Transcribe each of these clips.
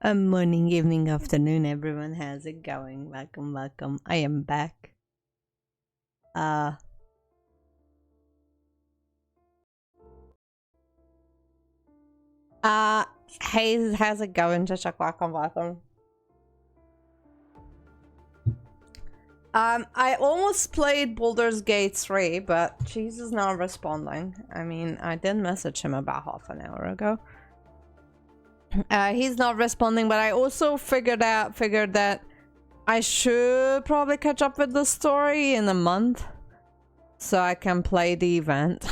Morning, evening, afternoon, everyone. How's it going? Welcome, welcome. I am back. Hey, how's it going? Chuck, welcome, welcome. I almost played Baldur's Gate 3, but Jesus not responding. I mean, I did message him about half an hour ago. He's not responding, but I also figured that I should probably catch up with the story in a month so I can play the event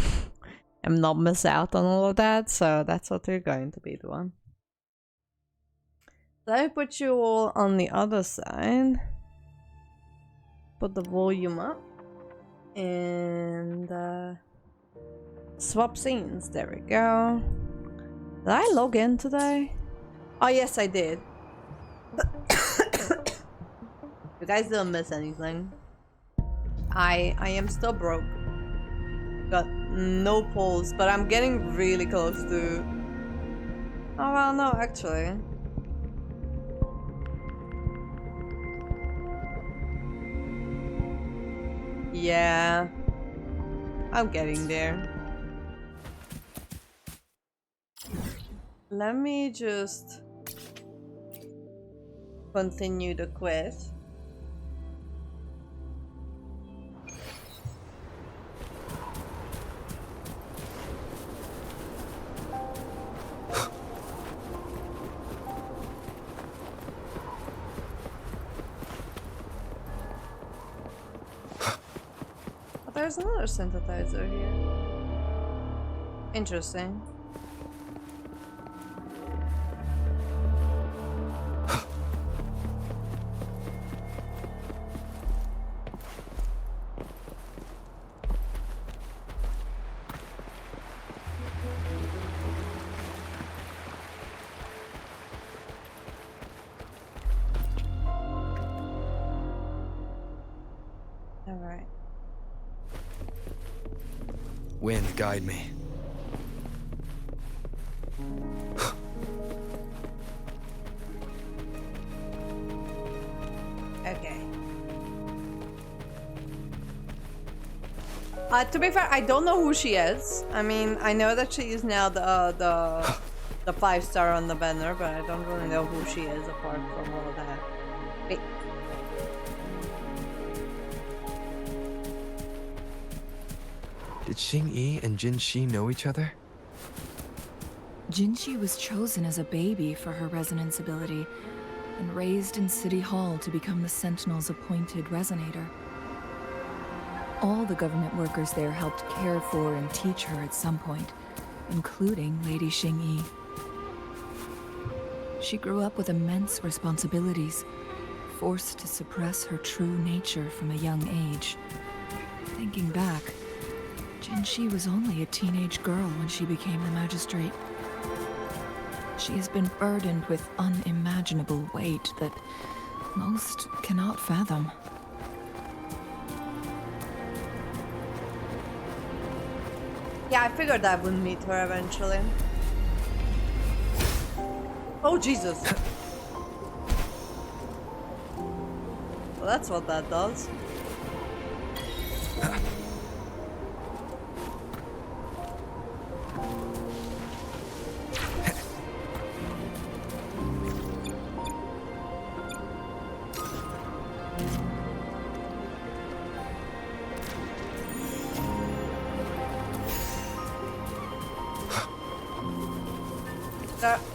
and not miss out on all of that. So that's what we're going to be doing. Let me put you all on the other side. Put the volume up and swap scenes. There we go. Did I log in today? Oh yes, I did. You guys don't miss anything. I am still broke. Got no pulse, but I'm getting really close to... Oh well, no, actually. Yeah. I'm getting there. Let me just continue the quest. Oh, there's another synthesizer here. Interesting. Wind, guide me. Okay. To be fair, I don't know who she is. I mean, I know that she is now the 5-star on the banner, but I don't really know who she is apart from all of that. Wait. Did Xing-Yi and Jin-Shi know each other? Jin-Shi was chosen as a baby for her resonance ability and raised in City Hall to become the Sentinel's appointed resonator. All the government workers there helped care for and teach her at some point, including Lady Xing-Yi. She grew up with immense responsibilities, forced to suppress her true nature from a young age. Thinking back, Jinshi was only a teenage girl when she became the magistrate. She has been burdened with unimaginable weight that most cannot fathom. Yeah, I figured I would meet her eventually. Oh, Jesus. Well, that's what that does.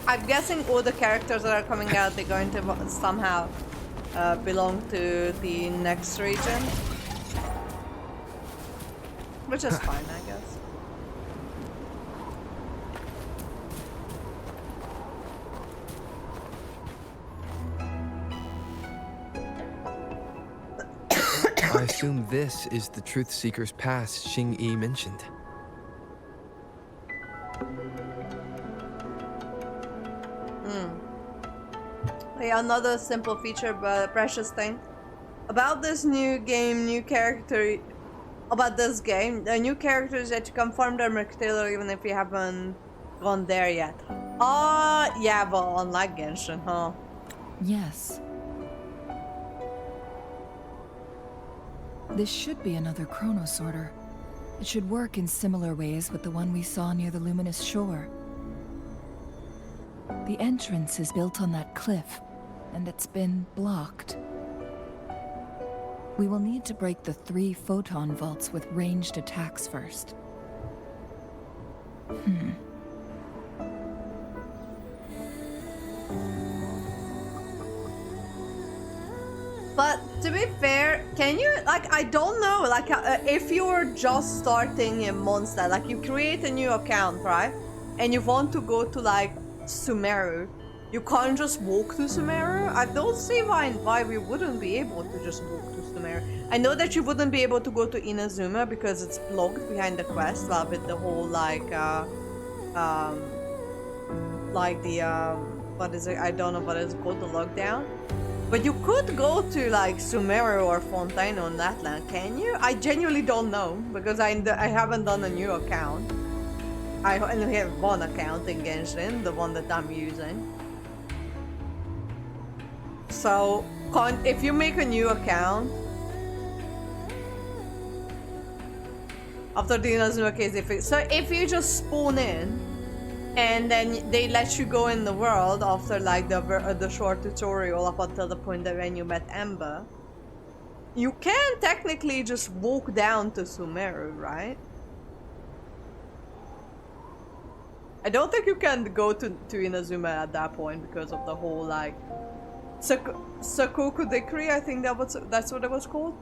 I'm guessing all the characters that are coming out, they're going to somehow belong to the next region. Which is fine, I guess. I assume this is the Truth Seeker's Pass Xing Yi mentioned. Yeah, another simple feature, but precious thing. About this new game, new character... About this game, the new characters that you can farm their Merctiller even if you haven't gone there yet. Yeah, well, unlike Genshin, huh? Yes. This should be another chronosorter. It should work in similar ways with the one we saw near the luminous shore. The entrance is built on that cliff, and it's been blocked. We will need to break the 3 photon vaults with ranged attacks first. But to be fair, can you, like, I don't know, like, if you're just starting in Mondstadt, like, you create a new account, right? And you want to go to, like, Sumeru, you can't just walk to Sumeru? I don't see why we wouldn't be able to just walk to Sumeru. I know that you wouldn't be able to go to Inazuma because it's blocked behind the quest, with the whole, like what is it? I don't know what it's called, the lockdown. But you could go to, like, Sumeru or Fontaine on that land, can you? I genuinely don't know, because I haven't done a new account. I only have one account in Genshin, the one that I'm using. So, if you make a new account, after the Inazuma case, if you just spawn in, and then they let you go in the world after, like, the short tutorial up until the point that when you met Ember, you can technically just walk down to Sumeru, right? I don't think you can go to Inazuma at that point because of the whole, like, Sakoku Decree, I think that's what it was called.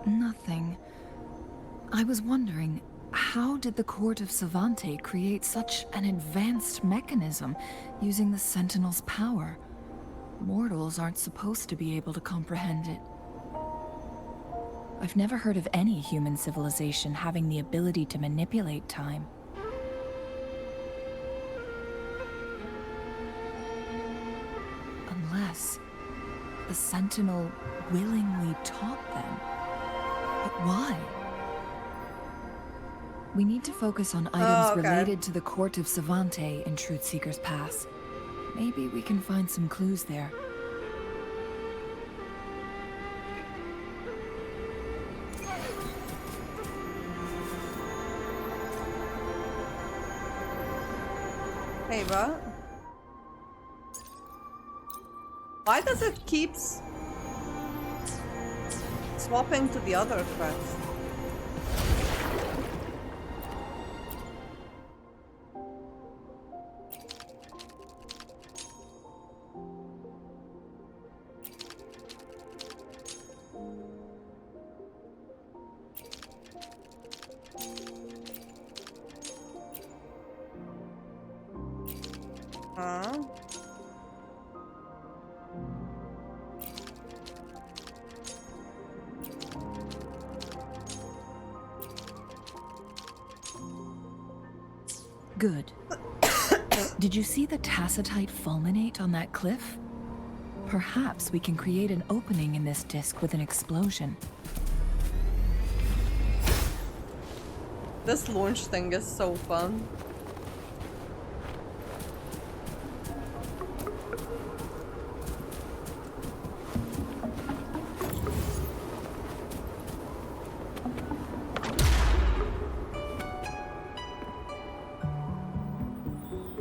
Nothing. I was wondering, how did the Court of Savante create such an advanced mechanism using the Sentinel's power? Mortals aren't supposed to be able to comprehend it. I've never heard of any human civilization having the ability to manipulate time. Unless the Sentinel willingly taught them. But why? We need to focus on items related to the Court of Savante in Truthseeker's Pass. Maybe we can find some clues there. Hey, what? Why does it keep swapping to the other quest? Huh? Good. Did you see the tacitite fulminate on that cliff? Perhaps we can create an opening in this disk with an explosion. This launch thing is so fun.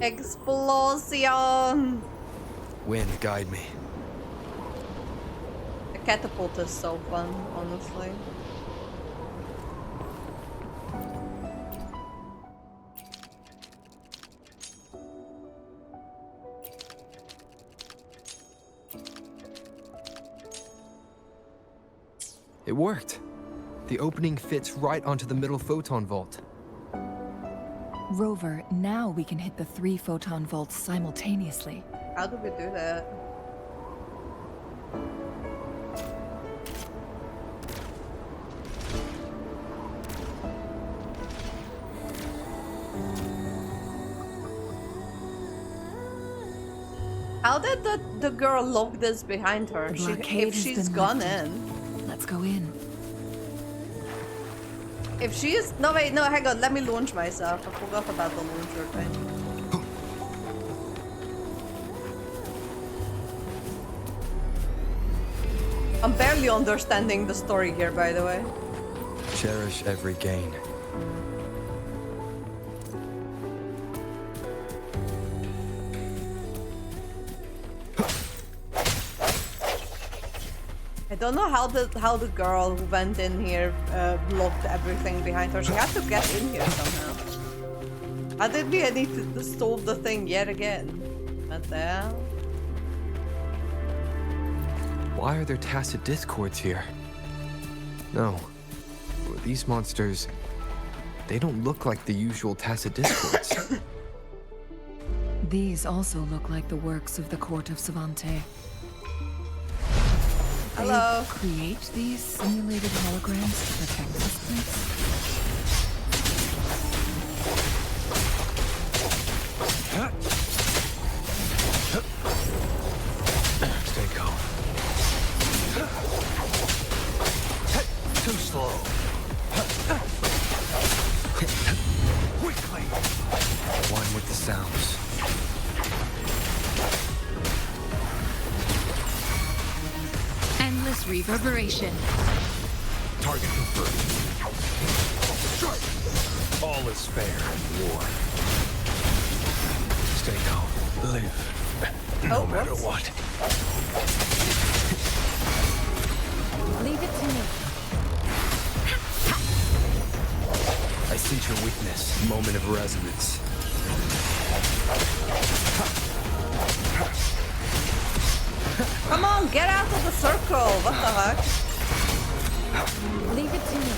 Explosion! Wind, guide me. The catapult is so fun, honestly. It worked. The opening fits right onto the middle photon vault. Rover, now we can hit the 3 photon vaults simultaneously. How do we do that? How did the girl lock this behind her? The blockade If has she's been gone lifted. in. Let's go in. If she is... No, wait, no, hang on. Let me launch myself. I forgot about the launcher thing. I'm barely understanding the story here, by the way. Cherish every gain. I don't know how the girl who went in here locked everything behind her. She had to get in here somehow. How did we need to solve the thing yet again? What the hell? Why are there tacit discords here? No. These monsters... They don't look like the usual tacit discords. These also look like the works of the court of Savante. Hello. They create these simulated holograms to protect this place? Stay calm. Too slow. Quickly. One with the sounds. Endless reverberation. Target confirmed. Strike. All is fair in war. Stay calm. Live. No matter what. Leave it to me. I sense your weakness. Moment of resonance. Come on, get out of the circle! What the heck? Leave it to me.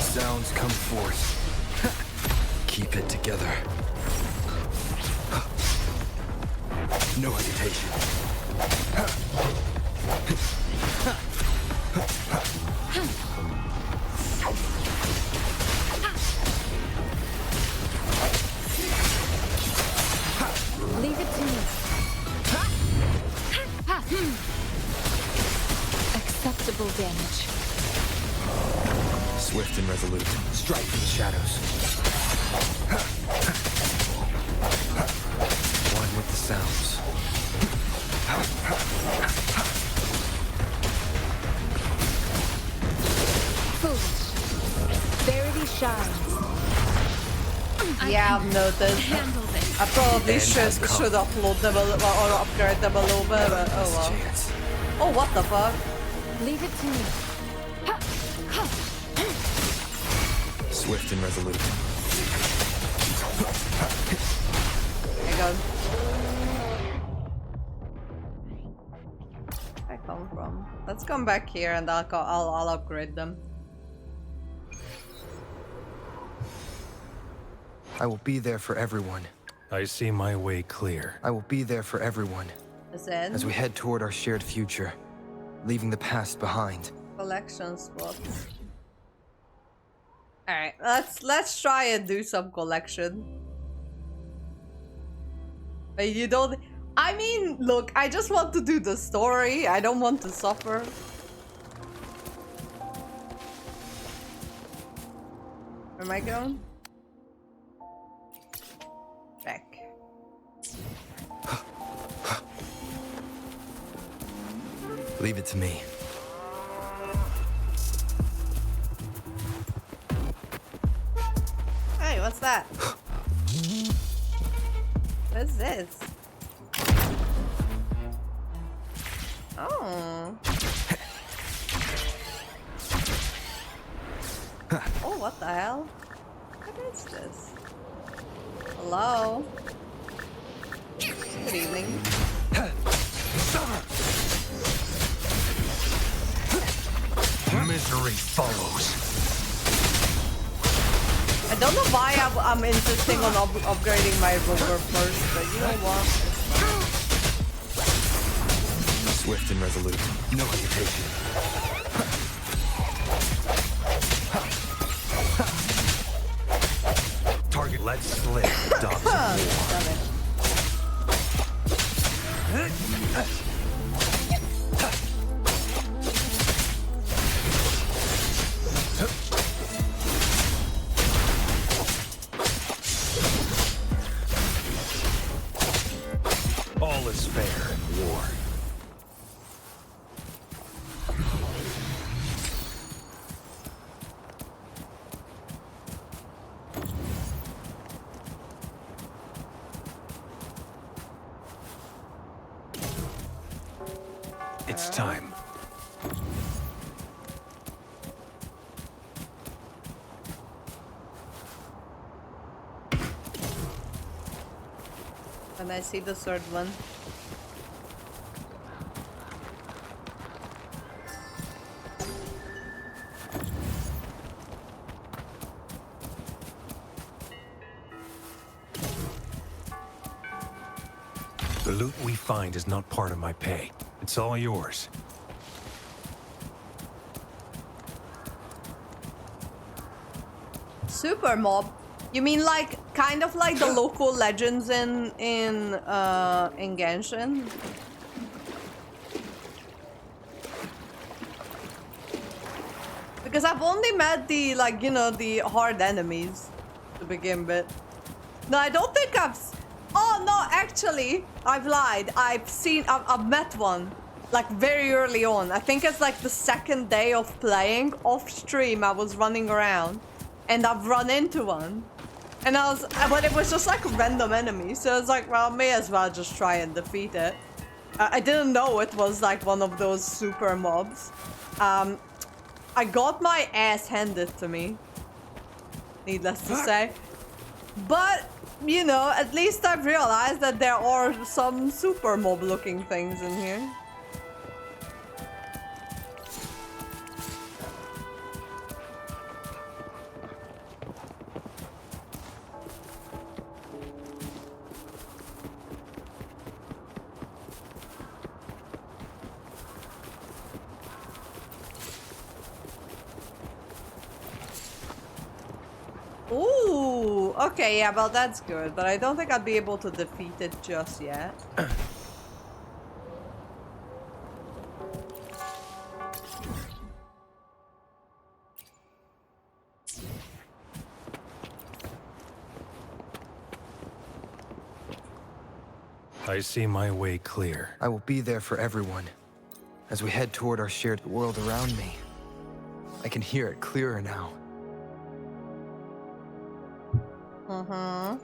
Sounds come forth. Keep it together. No hesitation. Leave it to me. Acceptable damage. Swift and resolute. Strike from the shadows. One with the sounds. Foolish. Verity shines. Yeah, I've noticed. Handle this. I probably End should has come. upload them or upgrade them a little bit, but oh well. Chance. Oh, what the fuck? Leave it to me. Swift and resolute. There you go. Where I come from? Let's come back here and I'll upgrade them. I will be there for everyone. I see my way clear. I will be there for everyone as we head toward our shared future, leaving the past behind. Collection spots. Alright, let's try and do some collection. But you don't... I mean, look, I just want to do the story. I don't want to suffer. Where am I going? Back. Leave it to me. Hey, what's that? What's this? Oh. Oh, what the hell? What is this? Hello? Good evening. Misery follows. I don't know why I'm insisting on upgrading my rover first, but you know what? Swift and resolute. No hesitation. Target. Let's slip. Dogs of war. All is fair in war. It's time. And I see the third one. The loot we find is not part of my pay. It's all yours. Super mob? You mean like kind of like the local legends in Genshin? Because I've only met the like, you know, the hard enemies to begin with. No, I don't think oh no, actually, I've lied. I've met one like very early on. I think it's like the second day of playing. Off stream, I was running around and I've run into one. And but it was just like a random enemy. So I was like, well, may as well just try and defeat it. I didn't know it was like one of those super mobs. I got my ass handed to me, needless to say. But, you know, at least I've realized that there are some super mob looking things in here. Ooh, okay, yeah, well that's good, but I don't think I'd be able to defeat it just yet. I see my way clear. I will be there for everyone as we head toward our shared world around me. I can hear it clearer now. Mm-hmm.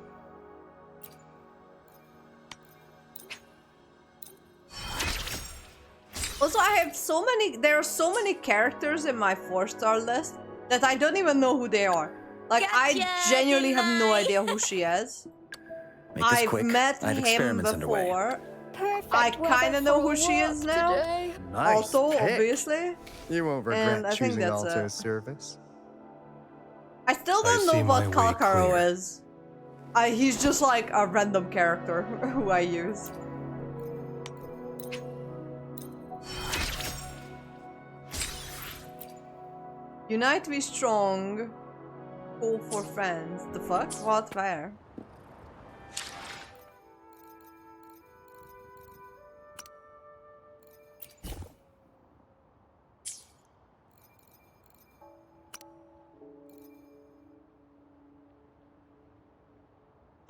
Also, I have so many, there are so many characters in my 4-star list that I don't even know who they are. Like, Gotcha, I genuinely have no deny. idea who she is. Make this I've quick. met I have him experiments underway. before. Perfect I kind of know who she is now. Nice Also, pick. obviously. You won't And regret I think choosing that's Alto's it. service. I still I don't know see what my way Kalkaro clear. is. He's just like a random character who I use. Unite we strong. Call for friends. The fuck? What? Where?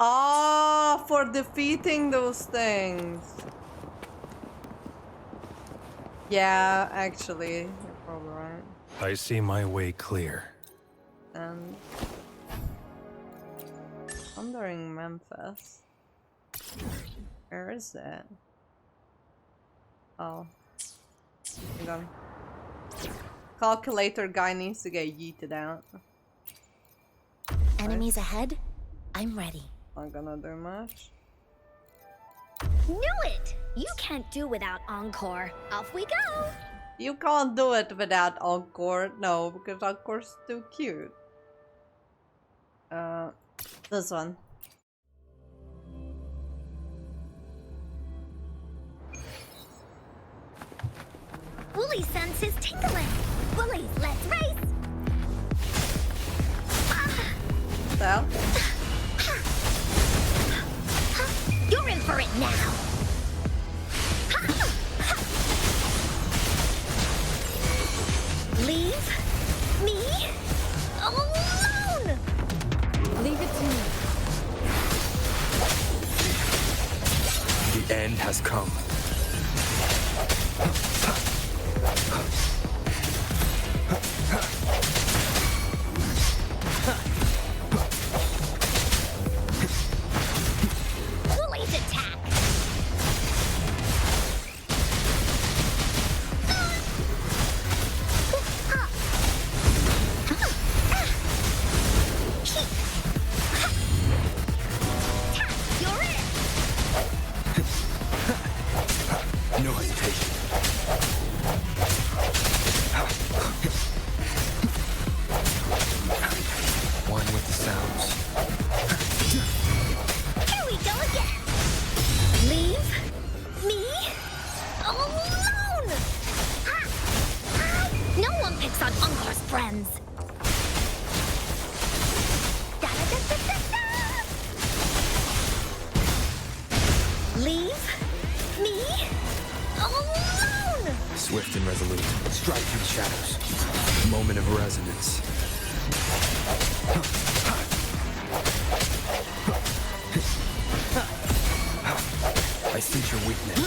Ah, for defeating those things. Yeah, actually, you're probably right. I see my way clear. And Wandering Memphis. Where is it? Oh, hang on. Calculator guy needs to get yeeted out. Enemies ahead? I'm ready. Not gonna do much. Knew it! You can't do without Encore. Off we go! You can't do it without Encore. No, because Encore's too cute. This one. Wooly sense is tingling. Woolies, let's race! So? You're in for it now! Leave me alone! Leave it to me. The end has come. Woolies attack! You're in! No hesitation. One with the sounds. Here we go again! Leave me alone! No one picks on Encore's friends! Da-da-da-da-da-da! Leave me alone! Swift and resolute. Strike through the shadows. Moment of resonance. I sense your weakness.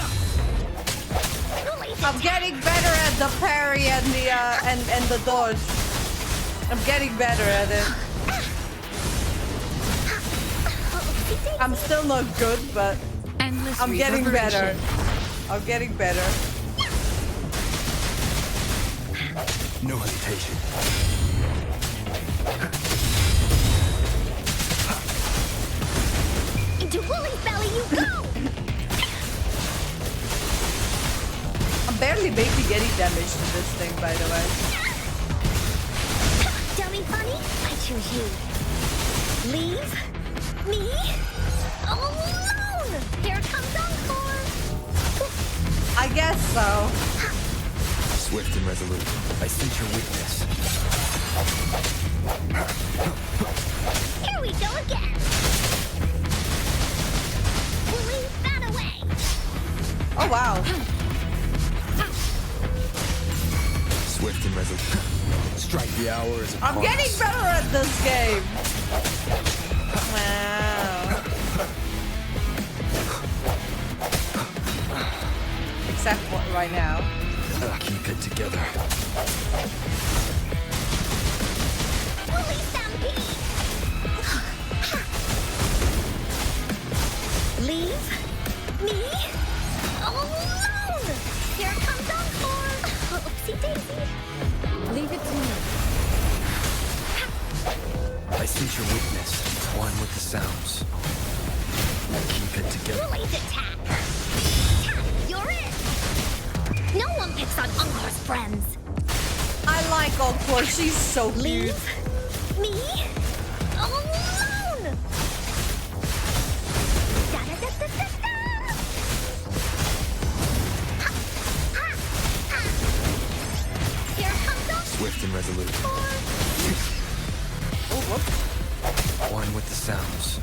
I'm getting better at the parry and the and the dodge. I'm getting better at it. I'm still not good, but Endless I'm getting better. reverberation. I'm getting better. No hesitation. Into Woolly's belly you go! I'm barely making any damage to this thing, by the way. Dummy bunny, I choose you. Leave me alone! Here comes Encore! I guess so. Swift and resolute. I sense your weakness. Here we go again! Woolly, bat away! Oh wow. Swift and resolute. Strike the hour as it I'm comes. getting better at this game. Wow. Except for right now. Keep it together. Woolly stampede! Leave me alone! Here comes Encore! Oopsie daisy! Leave it to me. I sense your weakness. One with the sounds. Keep it together. Woolly's attack! You're in! No one picks on Encore's friends! I like Encore. She's so cute. Leave me alone! Whoops. One with the sounds.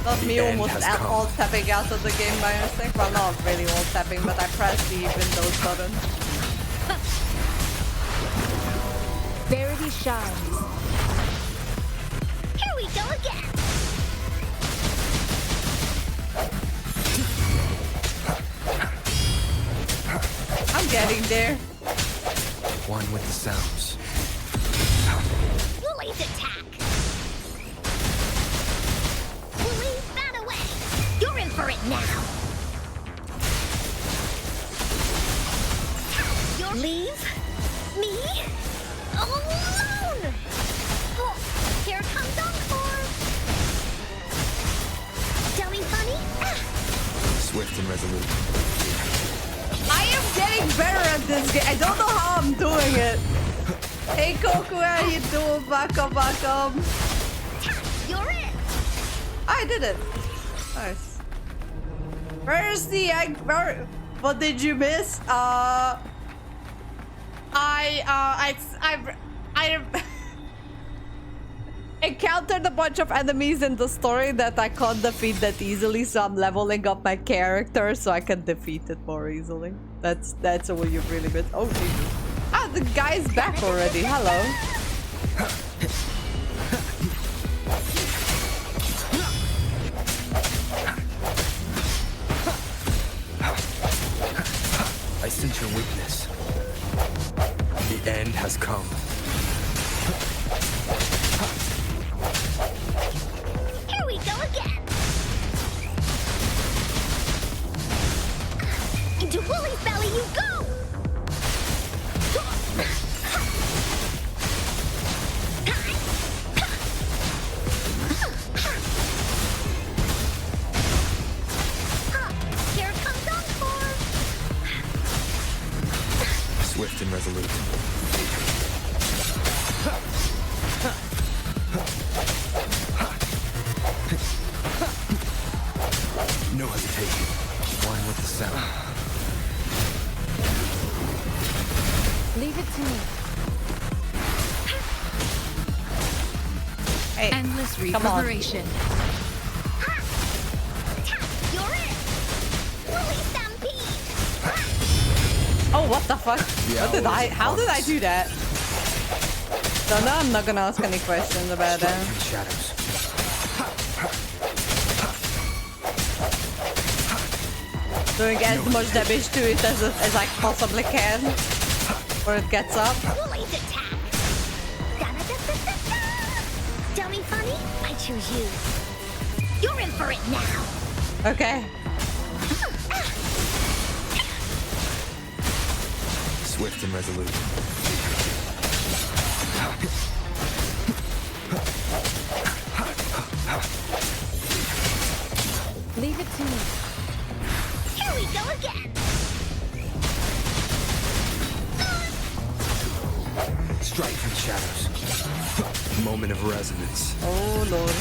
Not The me end almost has out come. all tapping out of the game by mistake. Well, not really all tapping, but I pressed the Windows button. Verity shines. Here we go again. I'm getting there. One with the sounds. Woolly's attack. Woolly, bat away. You're in for it now. Leave me alone. Oh, here comes Encore. Dummy funny. Ah. Swift and resolute. I am getting better at this game. I don't know how I'm doing it. Hey Coco, how you doing? Welcome. You're it. I did it. Nice. Where's the egg? What did you miss? I encountered a bunch of enemies in the story that I can't defeat that easily, so I'm leveling up my character so I can defeat it more easily. That's what you really missed. Oh Jesus. Ah, the guy's back already. Hello. I sense your weakness. The end has come. Here we go again. Into Woolly's belly you go. Here comes Encore. Swift and resolute. No hesitation. One with the sound. Leave it to me. Hey, Endless come on. reverberation. You're it. Woolly stampede. Oh, what the fuck? What did I? How did I do that? So now I'm not gonna ask any questions about that. Strike from shadows. Doing as much damage to it as I possibly can, before it gets up. Woolly's attack. Da-da-da-da-da-da. Dummy funny, I choose you. You're in for it now. Okay. Swift and resolute. Leave it to me. Here we go again. Strike from shadows. Moment of resonance. Oh lord.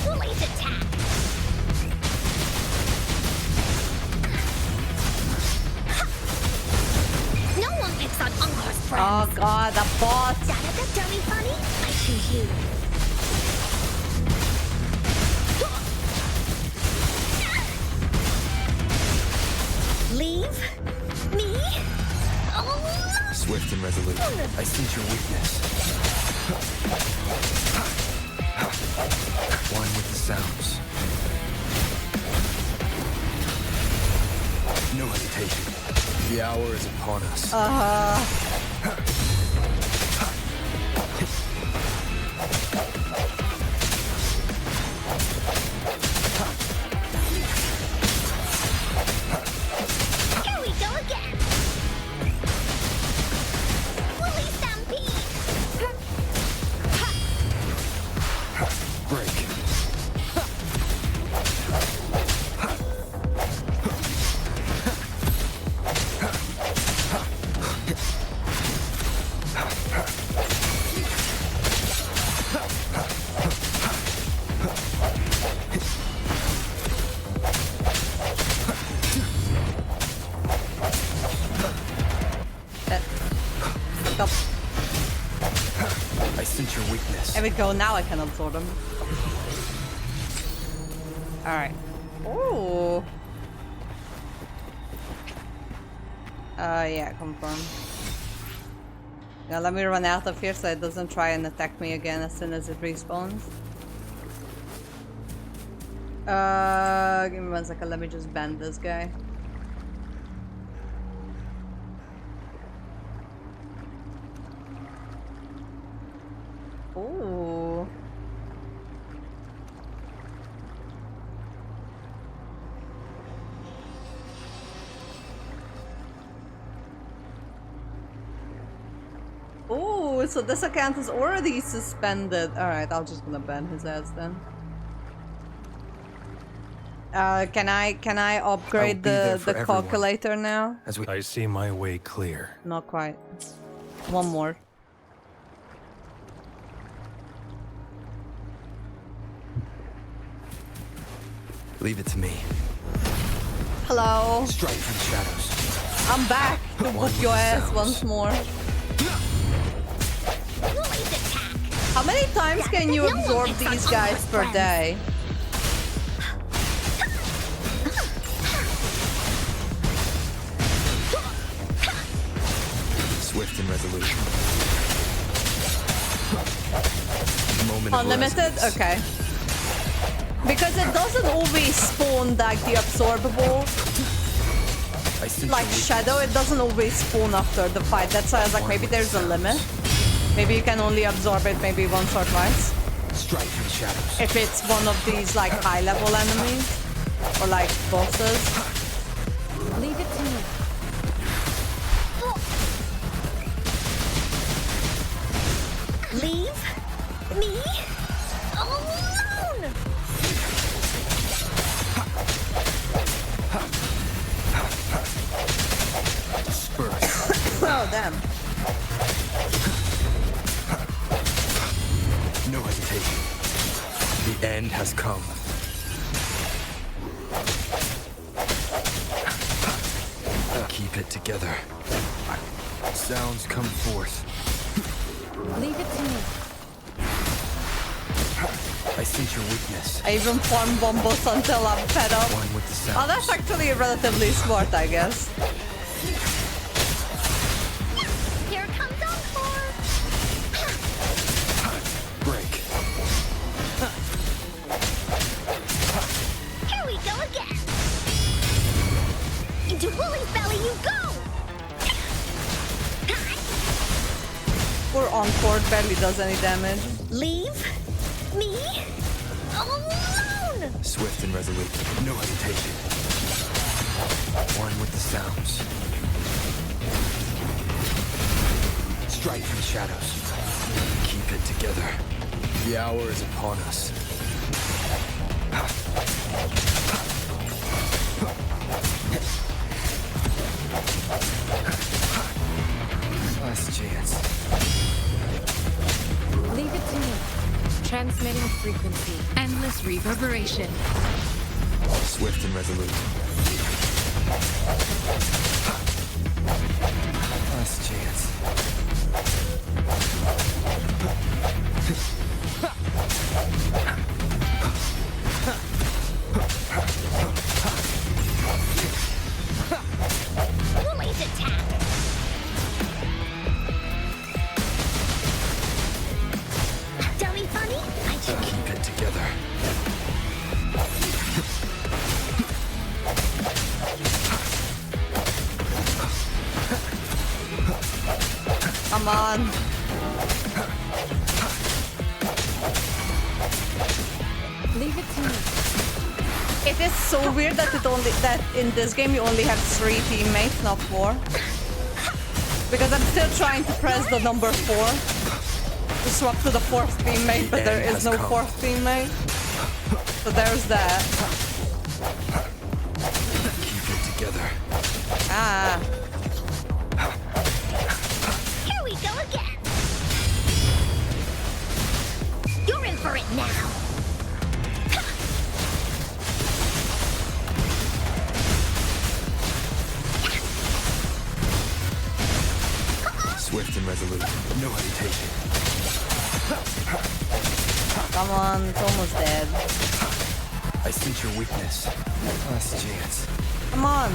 Woolly's attack. No one picks on Uncor's friends. Oh god, the boss. Da-da-da-dummy funny, I choose you. Leave me alone. Swift and resolute. I sense your weakness. One with the sounds. No hesitation. The hour is upon us. Here we go again. Woolly stampede. Break. your weakness. There we go, now I can absorb them. Alright. Ooh. Yeah, confirm. Now let me run out of here so it doesn't try and attack me again as soon as it respawns. Give me 1 second, let me just bend this guy. Ooh. Ooh, so this account is already suspended. Alright, I'll just gonna ban his ass then. Can I upgrade the calculator now? I see my way clear. Not quite. One more. Leave it to me. Hello. Strike from the shadows. I'm back to whoop your ass once more. How many times can you absorb these guys per day? Swift and resolute. Moment of Unlimited? resonance. Okay. Because it doesn't always spawn like the absorbable, I sense like your weakness. shadow, it doesn't always spawn after the fight. That's why I was like, maybe there's a limit. Maybe you can only absorb it maybe once or twice. Strike from the shadows. If it's one of these like high level enemies or like bosses. Leave it to me. Leave me alone! Disperse. Oh damn. No hesitation. The end has come. Keep it together. Sounds come forth. Leave it to me. I sense your weakness. I even farm bombos until I'm fed up. One with the sound. Oh, that's actually relatively smart, I guess. Here comes Encore! Break. Here we go again! Into Woolly's belly you go! Poor Encore barely does any damage. Leave me alone! Swift and resolute. No hesitation. One with the sounds. Strike from the shadows. Keep it together. The hour is upon us. Last chance. Leave it to me. Transmitting frequency. Endless reverberation. Swift and resolute. Last chance. Woolly's attack! Dummy funny? I just Keep it together. Come on. Leave it to me. It is so weird that that in this game you only have 3 teammates, not 4. Because I'm still trying to press the number 4 to swap to the 4th teammate, but there is no 4th teammate. So there's that. Keep it together. Ah. Here we go again! You're in for it now! Swift and resolute. No hesitation. Come on, it's almost dead. I sense your weakness. Last chance. Come on.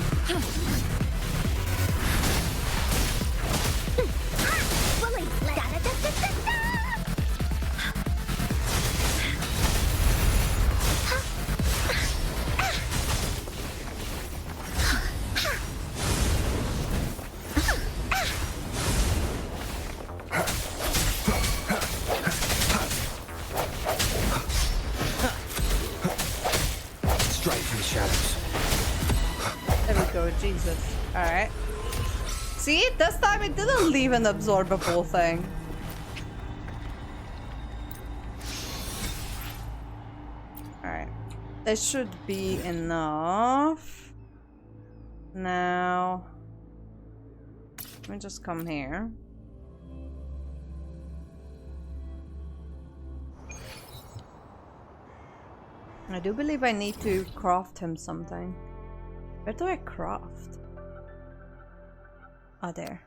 Bully. Da-da-da-da-da-da. Strike from the shadows. There we go, Jesus. Alright. See, this time it didn't leave an absorbable thing. Alright. This should be enough. Now... let me just come here. I do believe I need to craft him something. Where do I craft? Oh, there.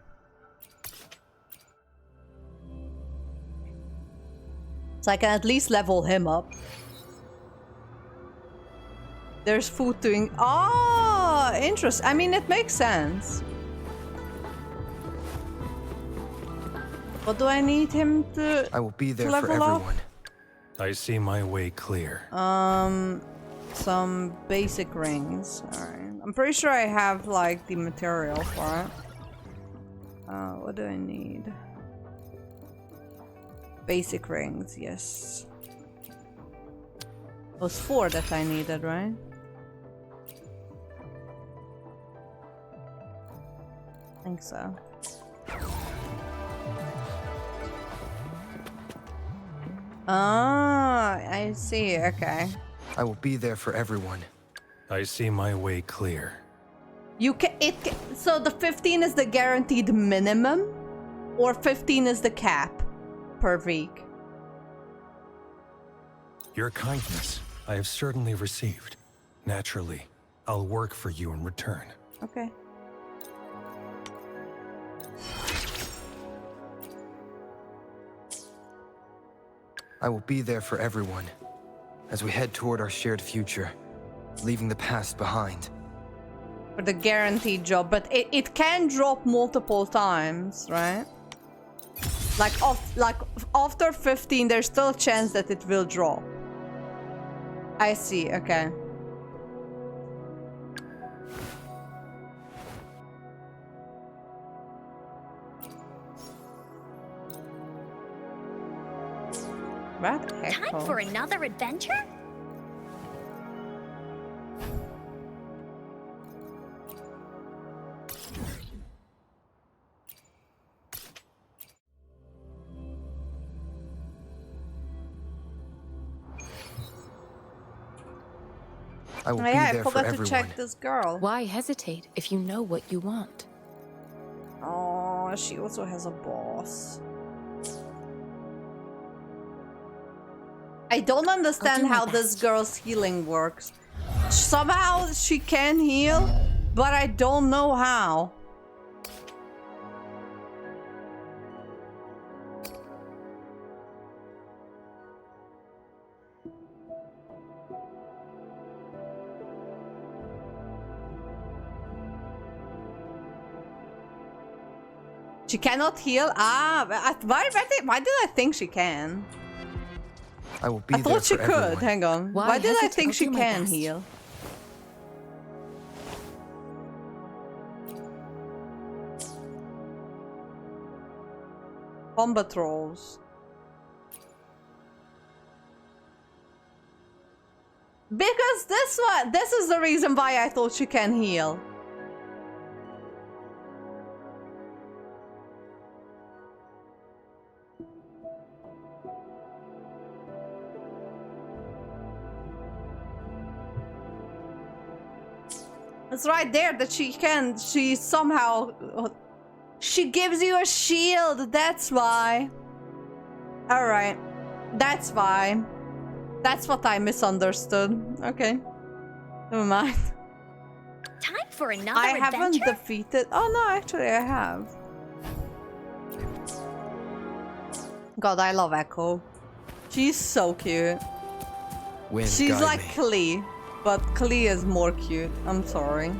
So I can at least level him up. There's food doing... ah, interesting. I mean, it makes sense. What do I need him to I will be there for level up? everyone. I see my way clear. Some basic rings. Alright. I'm pretty sure I have, like, the material for it. What do I need? Basic rings, yes. It was 4 that I needed, right? I think so. Ah, I see. Okay. I will be there for everyone. I see my way clear. You can. So the 15 is the guaranteed minimum, or 15 is the cap per week. Your kindness, I have certainly received. Naturally, I'll work for you in return. Okay. I will be there for everyone as we head toward our shared future, leaving the past behind. For the guaranteed job, but it can drop multiple times, right? Like after 15, there's still a chance that it will drop. I see. Okay. What the heck? Time for another adventure? I will Oh be yeah, I there for forgot to everyone. check this girl. Why hesitate if you know what you want? Oh, she also has a boss. I don't understand my how this best. girl's healing works. Somehow she can heal, but I don't know how. She cannot heal? Ah, why did I think she can? I will be I thought she there for could. everyone. Hang on. Why Why did I hesitate? think I'll she do my can best. heal? Combat rolls. Because this is the reason why I thought she can heal. It's right there that she somehow... She gives you a shield, that's why. Alright, that's why. That's what I misunderstood. Okay, never mind. Time for another I adventure? haven't defeated... Oh no, actually I have. God, I love Echo. She's so cute. Wind, She's guide like me. Klee, but Klee is more cute. I'm sorry.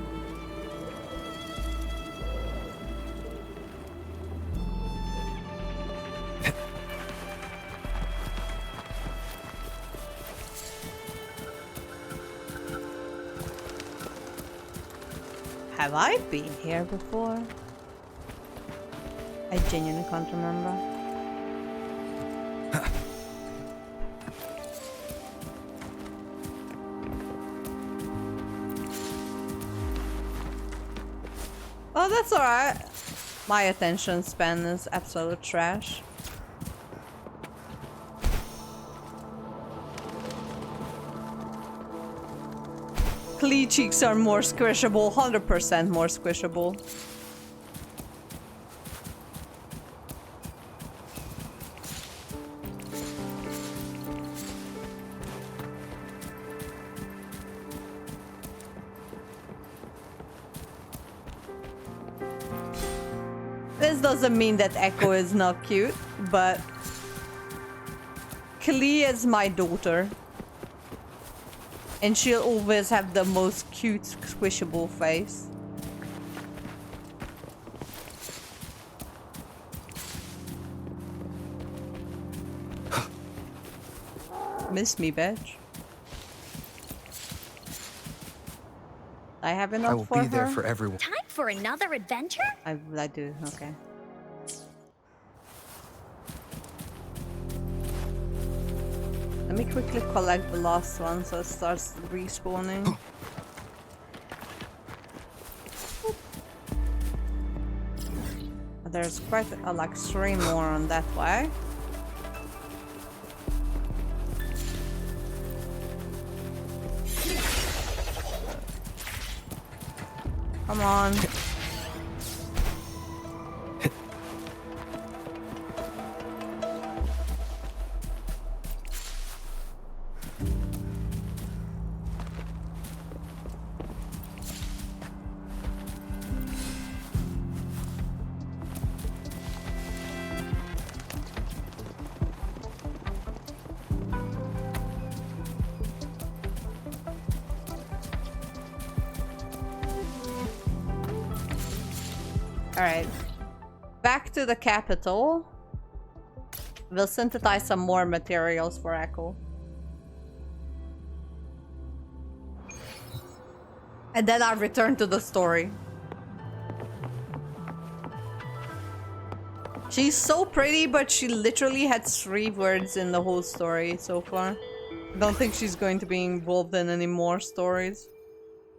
Have I been here before? I genuinely can't remember. Oh, that's alright. My attention span is absolute trash. Klee cheeks are more squishable, 100% more squishable. This doesn't mean that Echo is not cute, but Klee is my daughter. And she'll always have the most cute, squishable face. Miss me, bitch. I have enough I will for be there her? for everyone. Time for another adventure? I do, okay. Let me quickly collect the last one so it starts respawning. There's quite like 3 more on that way. Come on. Alright. Back to the capital. We'll synthesize some more materials for Echo. And then I'll return to the story. She's so pretty, but she literally had 3 words in the whole story so far. I don't think she's going to be involved in any more stories.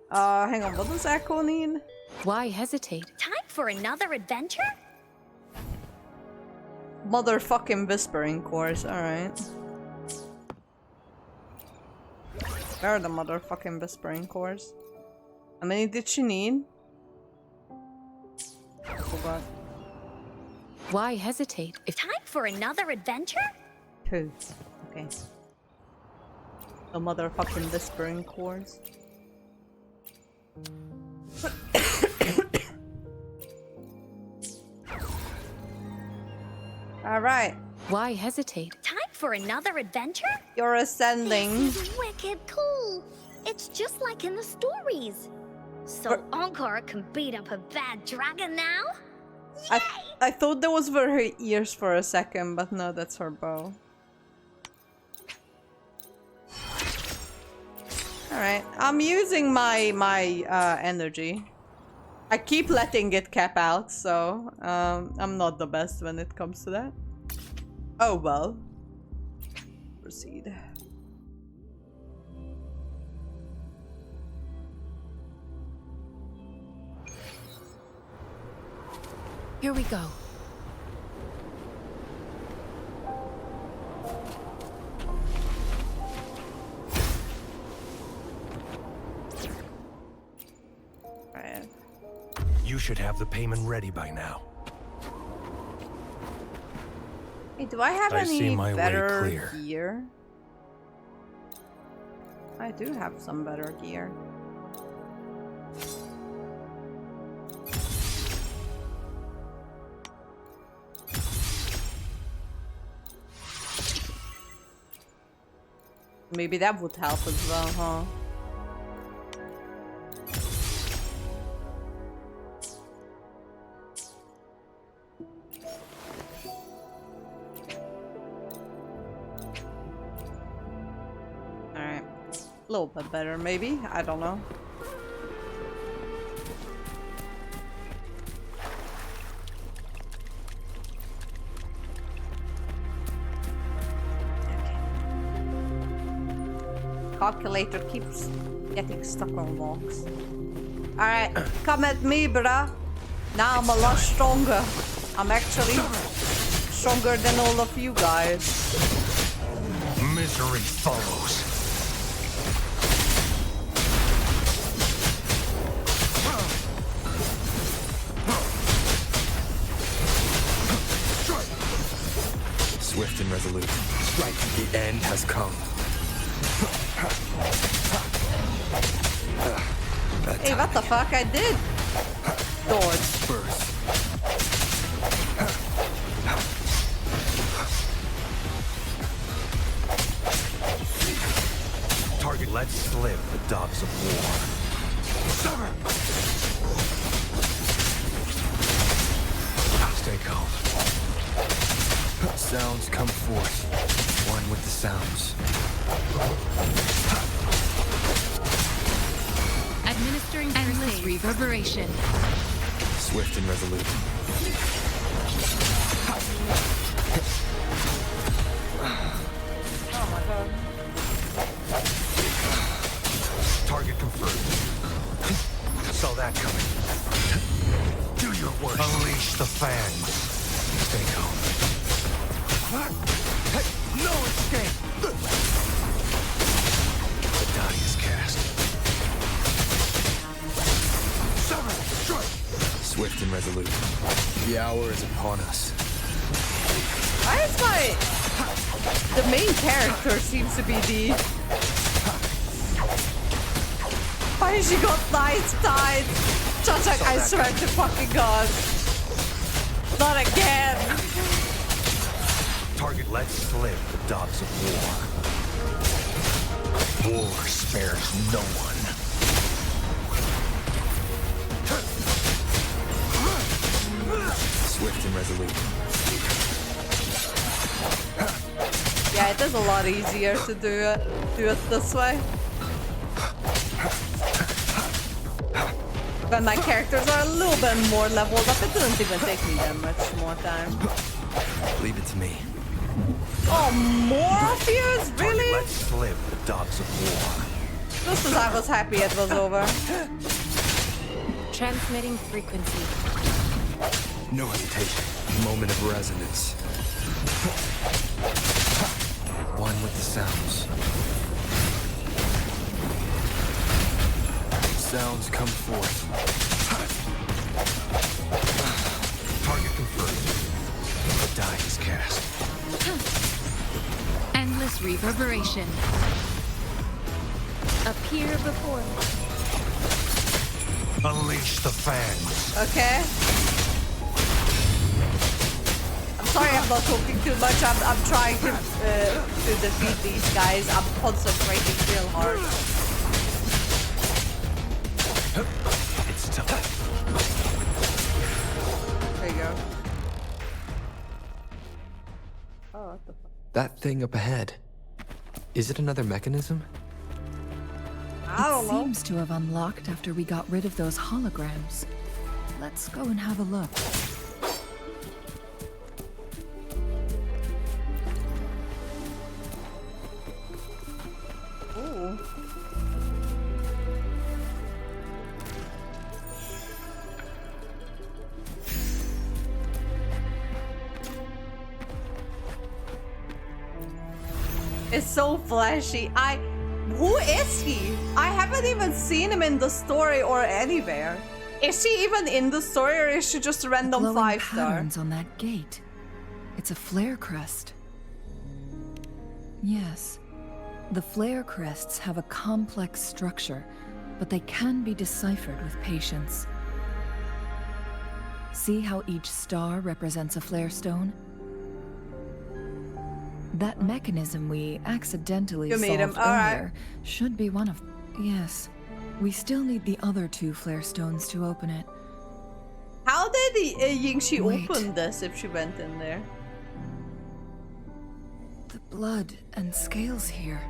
Hang on, what does Echo need? Why hesitate? Time for another adventure? Motherfucking whispering course, alright. Where are the motherfucking whispering cores? How many did she need? I forgot. Why hesitate? If Time for another adventure? 2. Okay. The motherfucking whispering cores. Alright. why hesitate? Time for another adventure? You're ascending. This is wicked cool. It's just like in the stories. So Encore can beat up a bad dragon now? I thought those were her ears for a second, but no, that's her bow. Alright, I'm using my energy. I keep letting it cap out, so I'm not the best when it comes to that. Oh well. Proceed. Here we go. Right. You should have the payment ready by now. Hey, do I have I see any my way better clear. gear? I do have some better gear. Maybe that would help as well, huh? Alright. A little bit better, maybe? I don't know. Calculator keeps getting stuck on walks. Alright, come at me, bruh. Now I'm a lot stronger. I'm actually stronger than all of you guys. Misery follows. Swift and resolute. Strike. The end has come. Hey, what the fuck? I did dodge. Burst. Target let slip the dogs of war. Stay calm. Sounds come forth. One with the sounds. Administering endless reverberation. Swift and resolute. Oh my god. Target confirmed. Saw that coming. Do your work. Unleash the fans. Stay calm. No escape. The die is cast. Swift and resolute. The hour is upon us. Why is the main character seems to be the... Why she got nice tied? Just like I swear to fucking god. Not again. Target let slip the dogs of war. War spares no one. Swift and resolute. Yeah, it is a lot easier to do it this way. When my characters are a little bit more leveled up, it doesn't even take me that much more time. Leave it to me. Oh, more of yous? Target Really? let slip the dogs of war. Just as I was happy it was over. Transmitting frequency. No hesitation. Moment of resonance. One with the sounds. Sounds come forth. Target confirmed. The die is cast. Endless reverberation. Appear before me. Unleash the fans. Okay. I'm sorry I'm not talking too much. I'm trying to defeat these guys. I'm concentrating real hard. It's tough. There you go. Oh, what the fuck? That thing up ahead. Is it another mechanism? I don't know. Seems to have unlocked after we got rid of those holograms. Let's go and have a look. Ooh. It's so flashy. Who is he? I haven't even seen him in the story or anywhere. Is she even in the story or is she just a random Glowing 5-star? patterns on that gate. It's a flare crest. Yes. The flare crests have a complex structure, but they can be deciphered with patience. See how each star represents a flare stone? That mechanism we accidentally You meet him, solved alright. earlier should be one of... Yes. We still need the other 2 flare stones to open it. How did Yingxi Wait. open this if she went in there? The blood and scales here.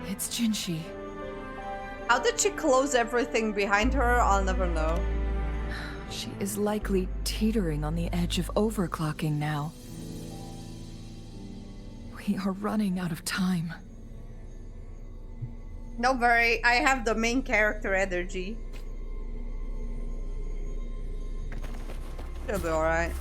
It's Jinshi. How did she close everything behind her? I'll never know. She is likely teetering on the edge of overclocking now. We are running out of time. Don't worry, I have the main character energy. She'll be alright.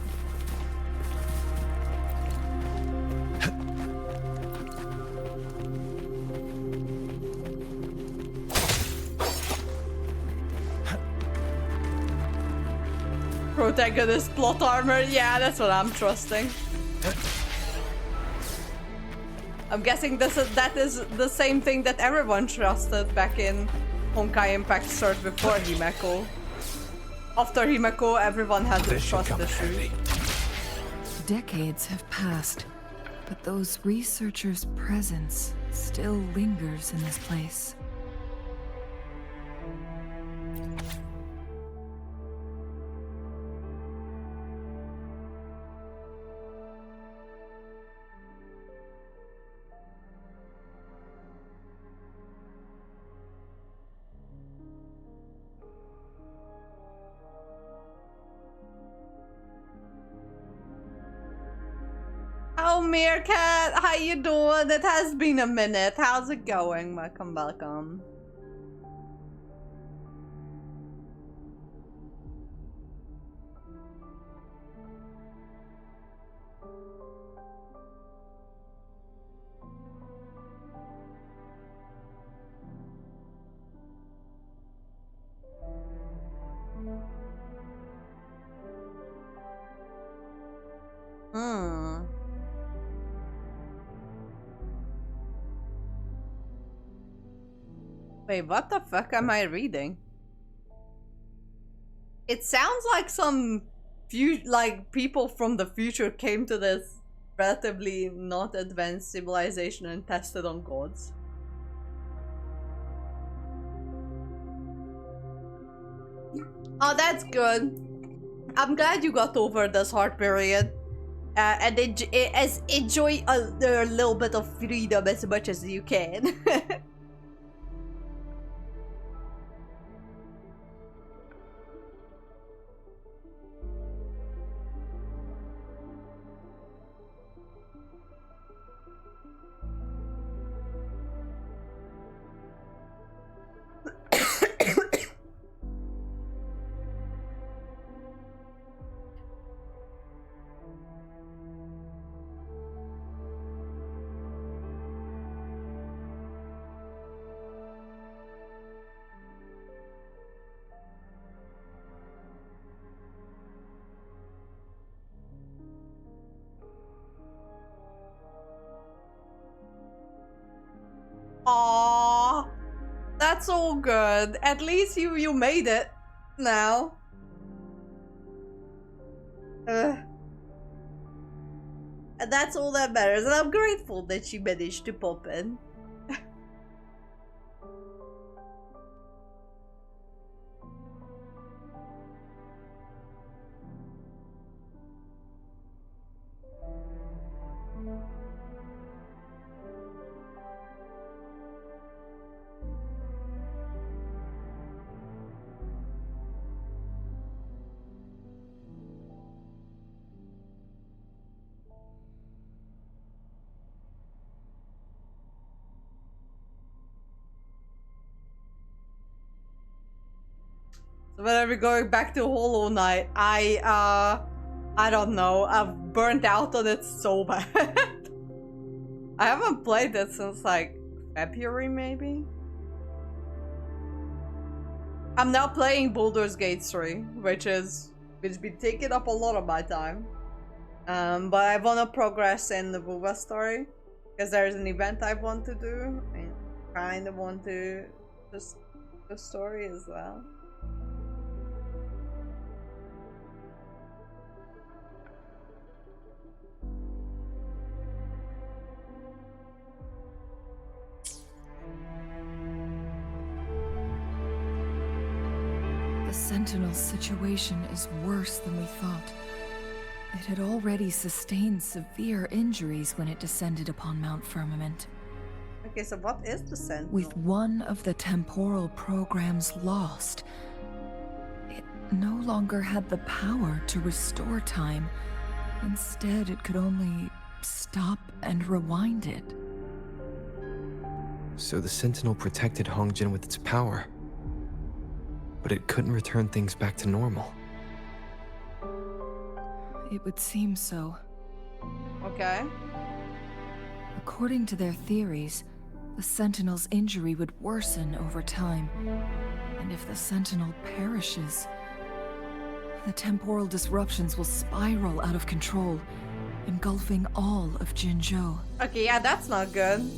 Protagonist plot armor, yeah, that's what I'm trusting. I'm guessing that is the same thing that everyone trusted back in Honkai Impact Start before Himeko. After Himeko, everyone had to trust the shoe. Decades have passed, but those researchers' presence still lingers in this place. Oh, Meerkat, how you doing? It has been a minute. How's it going? Welcome. Wait, what the fuck am I reading? It sounds like some people from the future came to this relatively not advanced civilization and tested on gods. Oh, that's good. I'm glad you got over this hard period. And enjoy a little bit of freedom as much as you can. Aww, that's all good. At least you made it now. And that's all that matters, and I'm grateful that she managed to pop in. So when are we going back to Hollow Knight? I don't know. I've burnt out on it so bad. I haven't played it since like February maybe? I'm now playing Baldur's Gate 3, which been taking up a lot of my time. But I wanna progress in the Wuva story because there's an event I want to do and kinda want to just the story as well. Sentinel's situation is worse than we thought. It had already sustained severe injuries when it descended upon Mount Firmament. Okay, so what is the Sentinel? With one of the temporal programs lost, it no longer had the power to restore time. Instead, it could only stop and rewind it. So the Sentinel protected Hongjin with its power. But it couldn't return things back to normal. It would seem so. Okay. According to their theories, the Sentinel's injury would worsen over time. And if the Sentinel perishes, the temporal disruptions will spiral out of control, engulfing all of Jinzhou. Okay, yeah, that's not good.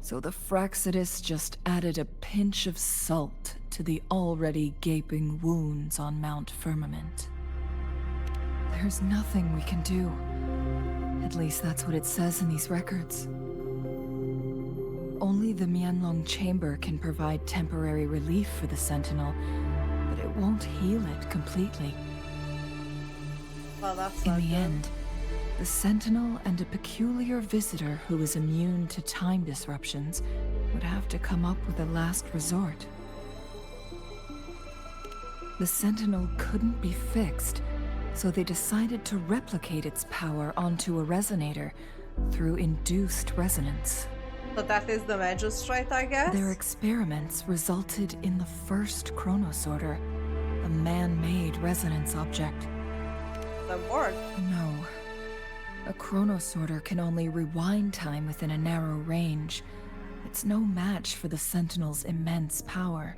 So the Fraxidus just added a pinch of salt to the already gaping wounds on Mount Firmament. There's nothing we can do. At least that's what it says in these records. Only the Mianlong Chamber can provide temporary relief for the Sentinel, but it won't heal it completely. Well, that's In not the good. end, the Sentinel and a peculiar visitor who is immune to time disruptions would have to come up with a last resort. The Sentinel couldn't be fixed, so they decided to replicate its power onto a resonator through induced resonance. So that is the magistrate, I guess? Their experiments resulted in the first chronosorter, a man-made resonance object. That worked. No. A chronosorter can only rewind time within a narrow range. It's no match for the Sentinel's immense power.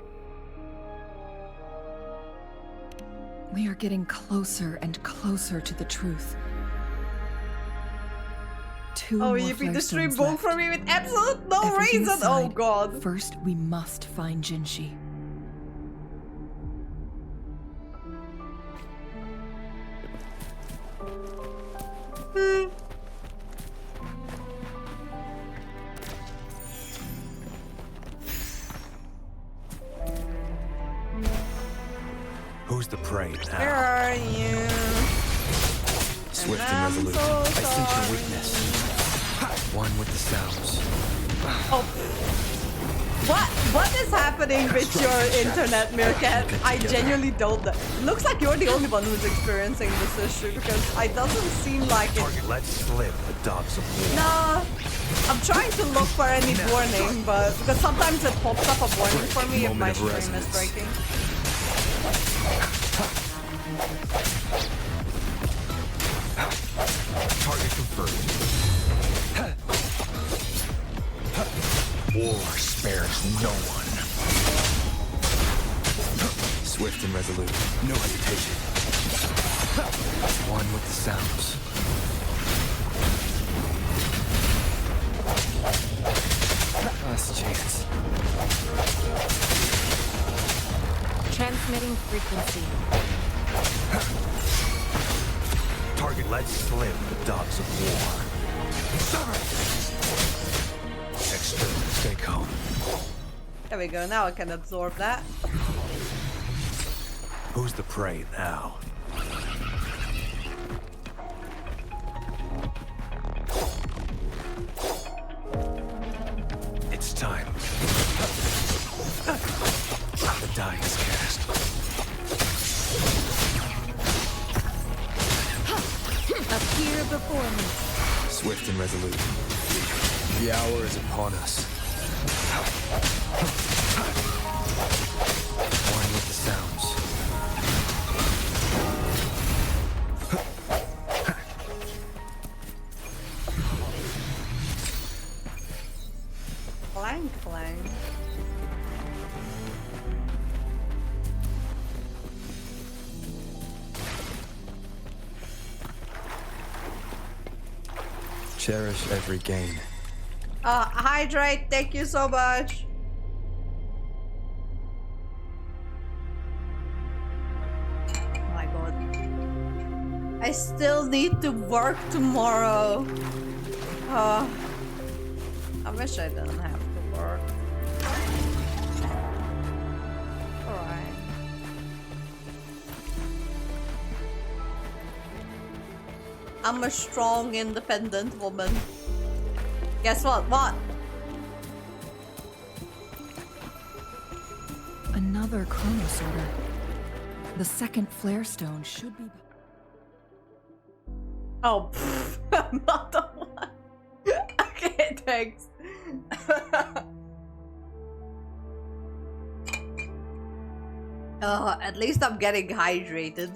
We are getting closer and closer to the truth. Two Oh, more you beat the stream flagstones boom left. for me with absolute no Everything reason. Oh aside, god. First, we must find Jinshi. Who's the prey Where now? are you? Swift and I'm resolute. so I sense your sorry. weakness. One with the sounds. Oh. What is happening with your internet, Meerkat? I genuinely don't know. Looks like you're the only one who's experiencing this issue because it doesn't seem like it. Target, let's slip the dogs of war. Nah. I'm trying to look for any warning, but because sometimes it pops up a warning for me if my Moment of stream is resonance. breaking. Target confirmed. War spares no one. Swift and resolute. No hesitation. One with the sounds. Last chance. Transmitting frequency. Target, let's slip the dogs of war. External, stay calm. There we go, now I can absorb that. Who's the prey now? It's time. The die is cast. Appear before me. Swift and resolute. The hour is upon us. One with the sounds. Clang, clang. Cherish every gain. Hydrate, thank you so much. Oh my god. I still need to work tomorrow. I wish I didn't have to work. I'm a strong, independent woman. Guess what? What? Another chronosorter. The second flare stone should be... Oh, pfft, another one. Okay, thanks. At least I'm getting hydrated.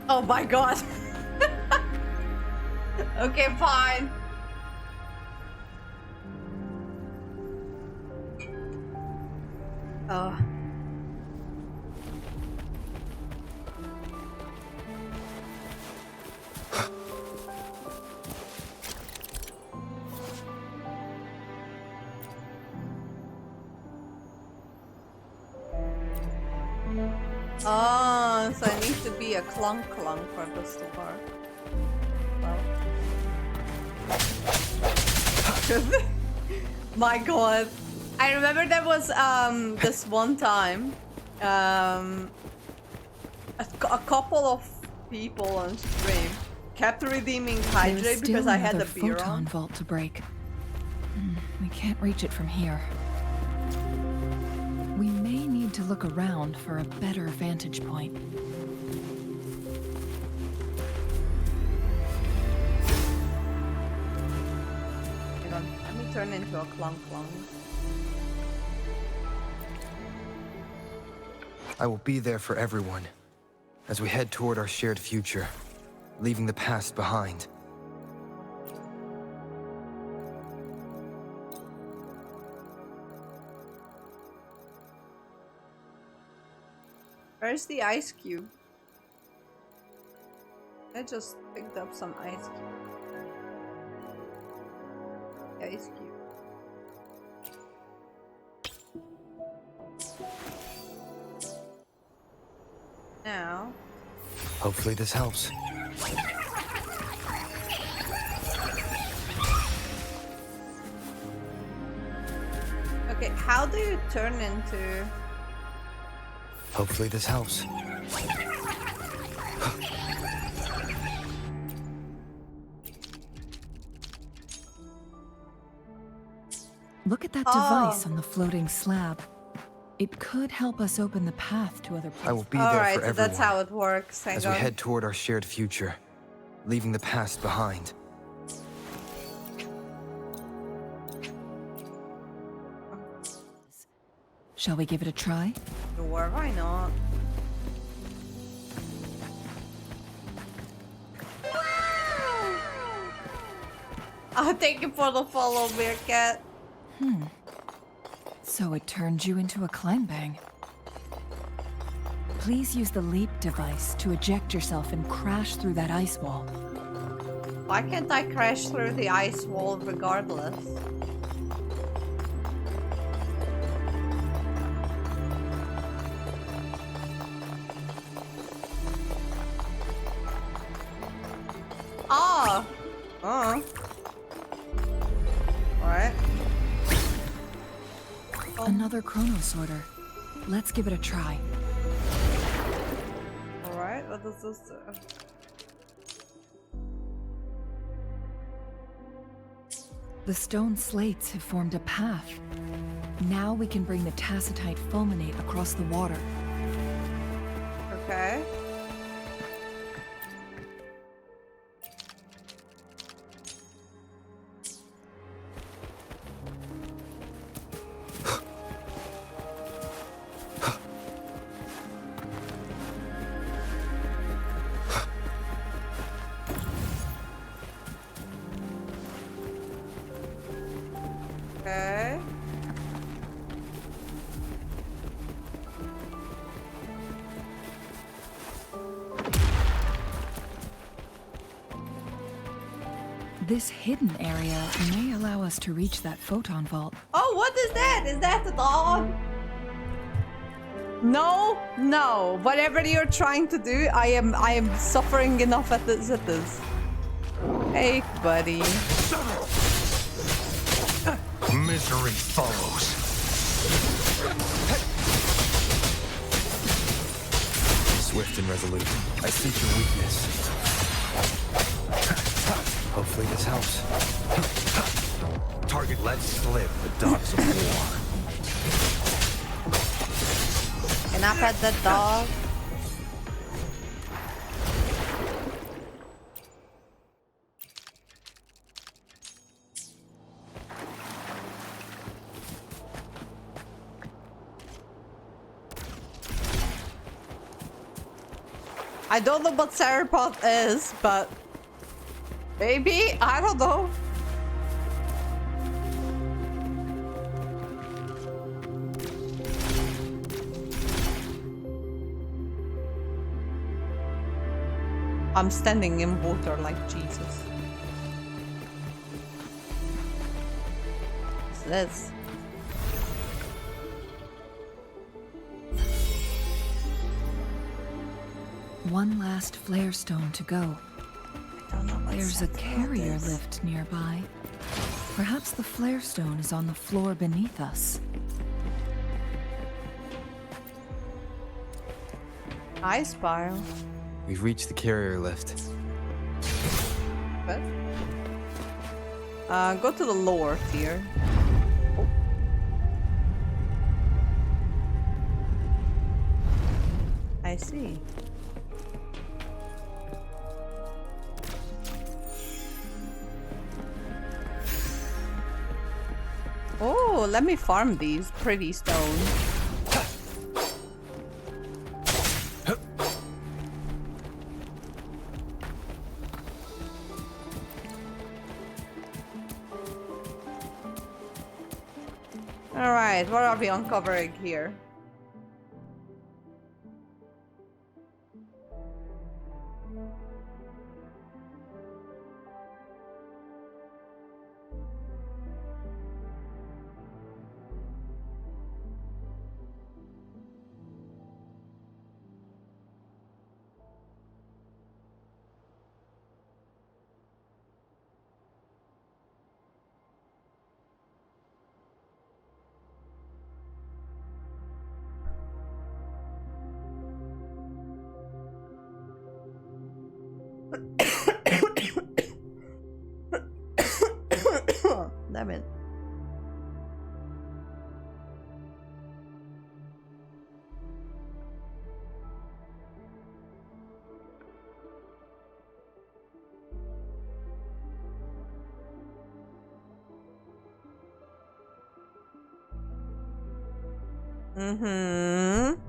Oh my god. Okay, fine. Oh. Oh, so I need to be a clunk for this to work. Well. My god. I remember there was this one time a couple of people on stream kept redeeming hydrate because I had the beer photon on. vault to break. We can't reach it from here. We may need to look around for a better vantage point. Hang on, let me turn into a clunk. I will be there for everyone as we head toward our shared future, leaving the past behind. Where's the ice cube? I just picked up some ice cube. Ice cube. Now. Hopefully this helps. Okay, how do you turn into... Hopefully this helps. Look at that device on the floating slab. It could help us open the path to other places. I will be there Alright, for so everyone that's how it works. Hang as on. we head toward our shared future, leaving the past behind. Shall we give it a try? Sure, why not? Oh, thank you for the follow, Meerkat. So it turned you into a climb bang. Please use the leap device to eject yourself and crash through that ice wall. Why can't I crash through the ice wall regardless? Ah! Alright. Another chronosorter. Let's give it a try. Alright, what does this do? The stone slates have formed a path. Now we can bring the tacitite fulminate across the water. Okay. Okay. This hidden area may allow us to reach that photon vault. Oh, what is that? Is that the dog? No, no. Whatever you're trying to do, I am suffering enough at this. Hey, buddy. Misery follows. Swift and resolute. I seek your weakness. Hopefully this helps. Target let slip the dogs of war. Can I pet that dog? I don't know what Sarapod is, but maybe, I don't know. I'm standing in water like Jesus. What's this? One last flare stone to go. I don't know what There's a something carrier is. lift nearby. Perhaps the flare stone is on the floor beneath us. Hi, Spiral. We've reached the carrier lift. What? Go to the lower tier. Oh. I see. Oh, let me farm these pretty stones. Alright, what are we uncovering here? Damn it. Mm-hmm.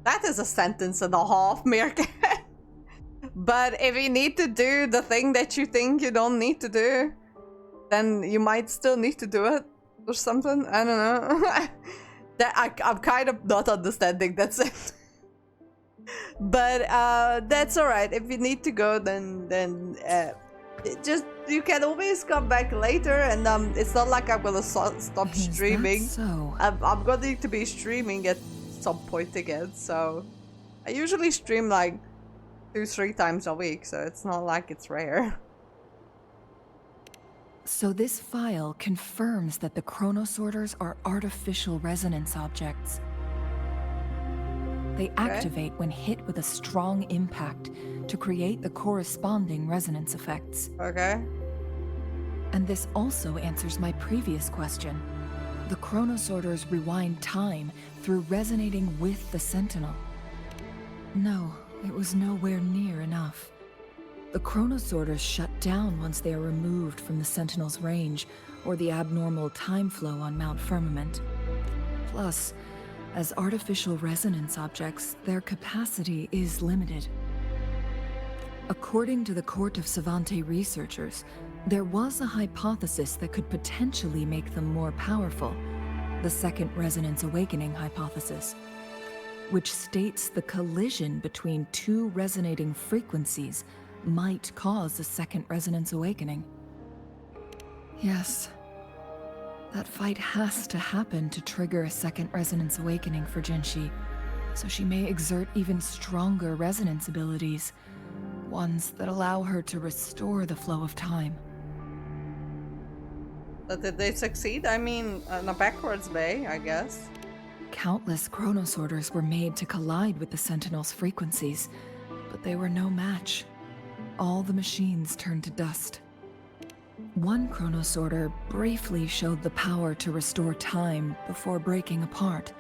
That is a sentence and a half, Mirka. But if you need to do the thing that you think you don't need to do, then you might still need to do it or something. I don't know. I'm kind of not understanding. That's it. But that's all right. If you need to go, then just you can always come back later. And it's not like I'm gonna stop streaming. So I'm going to be streaming at some point again. So I usually stream like 2-3 times a week. So it's not like it's rare. So this file confirms that the chronosorters are artificial resonance objects. They activate when hit with a strong impact to create the corresponding resonance effects. Okay. And this also answers my previous question. The chronosorters rewind time through resonating with the Sentinel. No, it was nowhere near enough. The chronosorters shut down once they are removed from the Sentinel's range or the abnormal time flow on Mount Firmament. Plus, as artificial resonance objects, their capacity is limited. According to the Court of Savante researchers, there was a hypothesis that could potentially make them more powerful, the Second Resonance Awakening hypothesis, which states the collision between two resonating frequencies might cause a Second Resonance Awakening. Yes, that fight has to happen to trigger a Second Resonance Awakening for Jinshi, so she may exert even stronger resonance abilities, ones that allow her to restore the flow of time. But did they succeed? I mean, in a backwards way, I guess. Countless chronosorters were made to collide with the Sentinel's frequencies, but they were no match. All the machines turned to dust. One chronosorter briefly showed the power to restore time before breaking apart.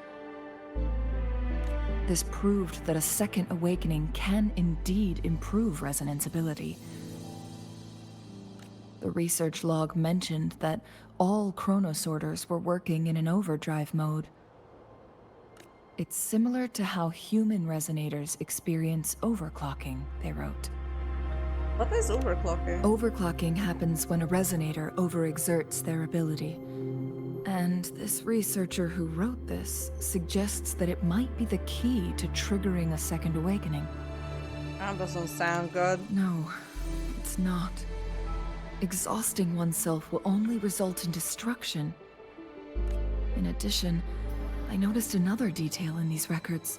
This proved that a second awakening can indeed improve resonance ability. The research log mentioned that all chronosorters were working in an overdrive mode. It's similar to how human resonators experience overclocking, they wrote. What is overclocking? Overclocking happens when a resonator overexerts their ability. And this researcher who wrote this suggests that it might be the key to triggering a second awakening. That doesn't sound good. No, it's not. Exhausting oneself will only result in destruction. In addition, I noticed another detail in these records.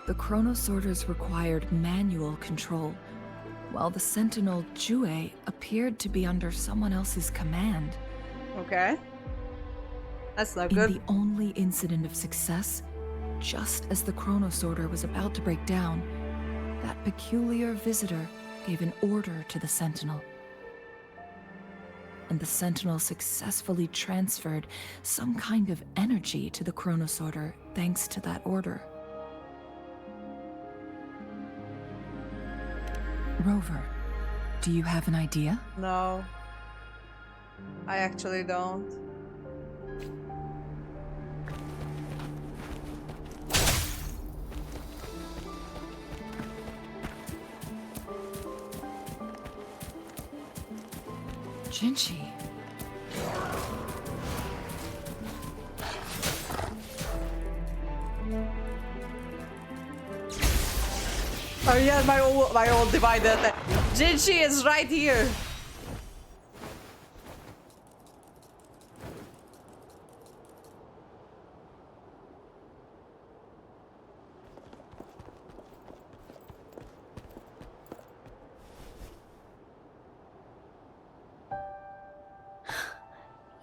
The chronosorters required manual control, while the Sentinel Jue appeared to be under someone else's command. Okay. That's not In good. the only incident of success, just as the chronosorter was about to break down, that peculiar visitor gave an order to the Sentinel. And the Sentinel successfully transferred some kind of energy to the chronosorter thanks to that order. Rover, do you have an idea? No. I actually don't. Jinshi. Oh yeah, my old divided. Jinshi is right here.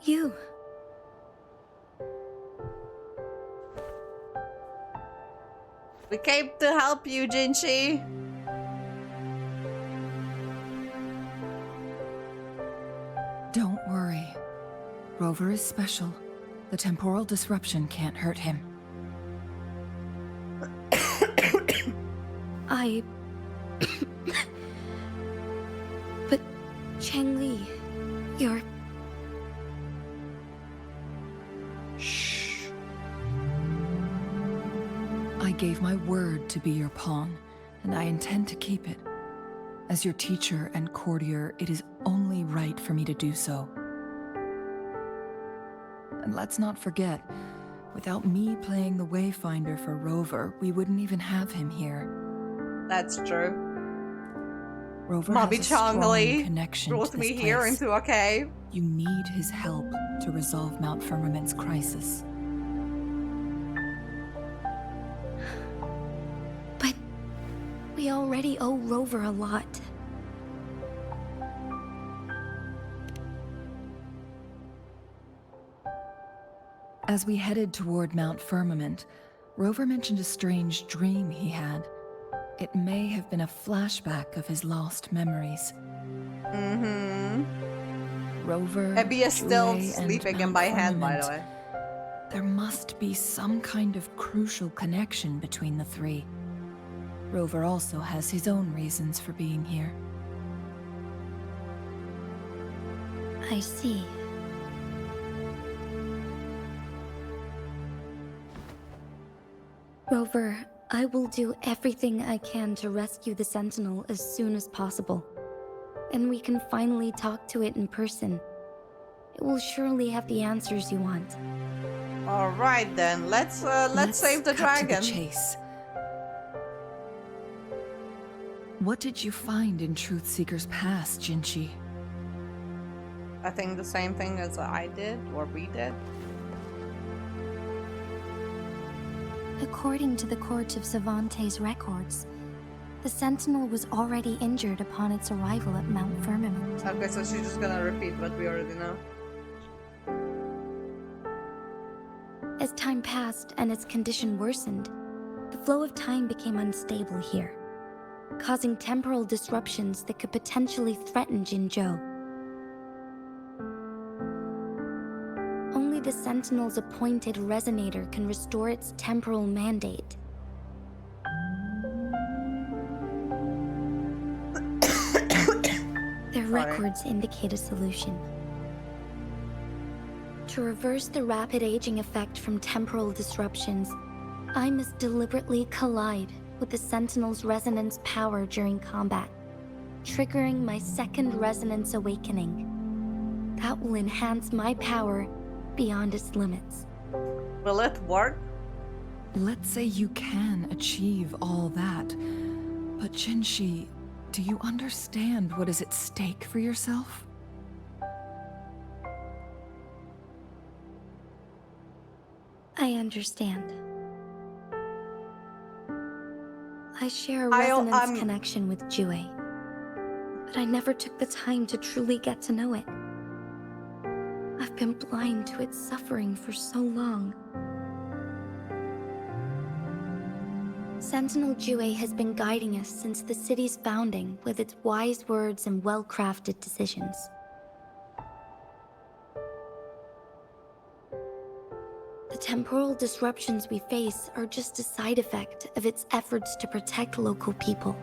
You. We came to help you, Jinshi. Don't worry. Rover is special. The temporal disruption can't hurt him. But Changli, you're... Shh. I gave my word to be your pawn, and I intend to keep it. As your teacher and courtier, it is only right for me to do so. And let's not forget, without me playing the Wayfinder for Rover, we wouldn't even have him here. That's true. Rover Mommy has a strong Changli connection brought to this me here place. into a cave. You need his help to resolve Mount Firmament's crisis. But we already owe Rover a lot. As we headed toward Mount Firmament, Rover mentioned a strange dream he had. It may have been a flashback of his lost memories. Mm-hmm. Rover, Abby is still Jue, and sleeping in Mount my hand, by the Firmament. way. There must be some kind of crucial connection between the three. Rover also has his own reasons for being here. I see. Rover, I will do everything I can to rescue the Sentinel as soon as possible. And we can finally talk to it in person. It will surely have the answers you want. All right then, let's save the cut dragon. To the chase. What did you find in Truthseeker's past, Jinchi? I think the same thing as I did, or we did. According to the Court of Savante's records, the Sentinel was already injured upon its arrival at Mount Firmament. Okay, so she's just gonna repeat what we already know. As time passed and its condition worsened, the flow of time became unstable here, causing temporal disruptions that could potentially threaten Jinzhou. Only the Sentinel's appointed resonator can restore its temporal mandate. Their records indicate a solution. To reverse the rapid aging effect from temporal disruptions, I must deliberately collide with the Sentinel's resonance power during combat, triggering my second resonance awakening. That will enhance my power beyond its limits. Will it work? Let's say you can achieve all that, but Jinshi, do you understand what is at stake for yourself? I understand. I share a I'm- resonance connection with Jue, but I never took the time to truly get to know it. I've been blind to its suffering for so long. Sentinel Jue has been guiding us since the city's founding with its wise words and well-crafted decisions. The temporal disruptions we face are just a side effect of its efforts to protect local people.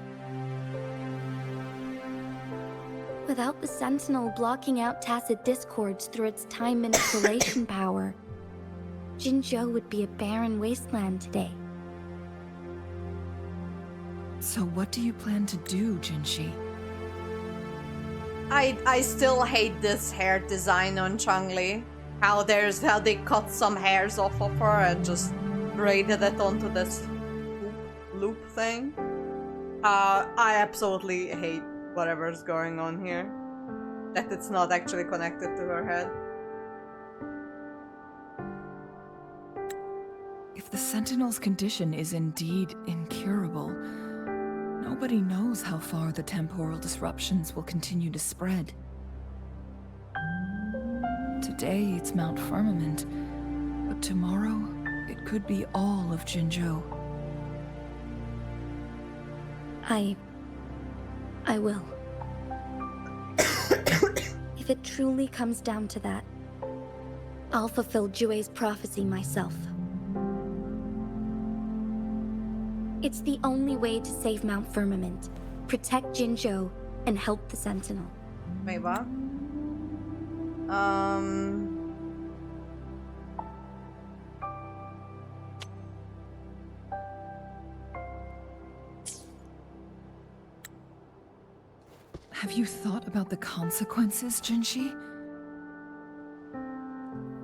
Without the Sentinel blocking out tacit discords through its time manipulation power, Jinzhou would be a barren wasteland today. So what do you plan to do, Jinshi? I still hate this hair design on Changli. How they cut some hairs off of her and just braided it onto this loop thing. I absolutely hate whatever's going on here. That it's not actually connected to her head. If the Sentinel's condition is indeed incurable, nobody knows how far the temporal disruptions will continue to spread. Today it's Mount Firmament, but tomorrow it could be all of Jinzhou. I will. If it truly comes down to that, I'll fulfill Jue's prophecy myself. It's the only way to save Mount Firmament, protect Jinzhou, and help the Sentinel. Maybe. Have you thought about the consequences, Jinshi?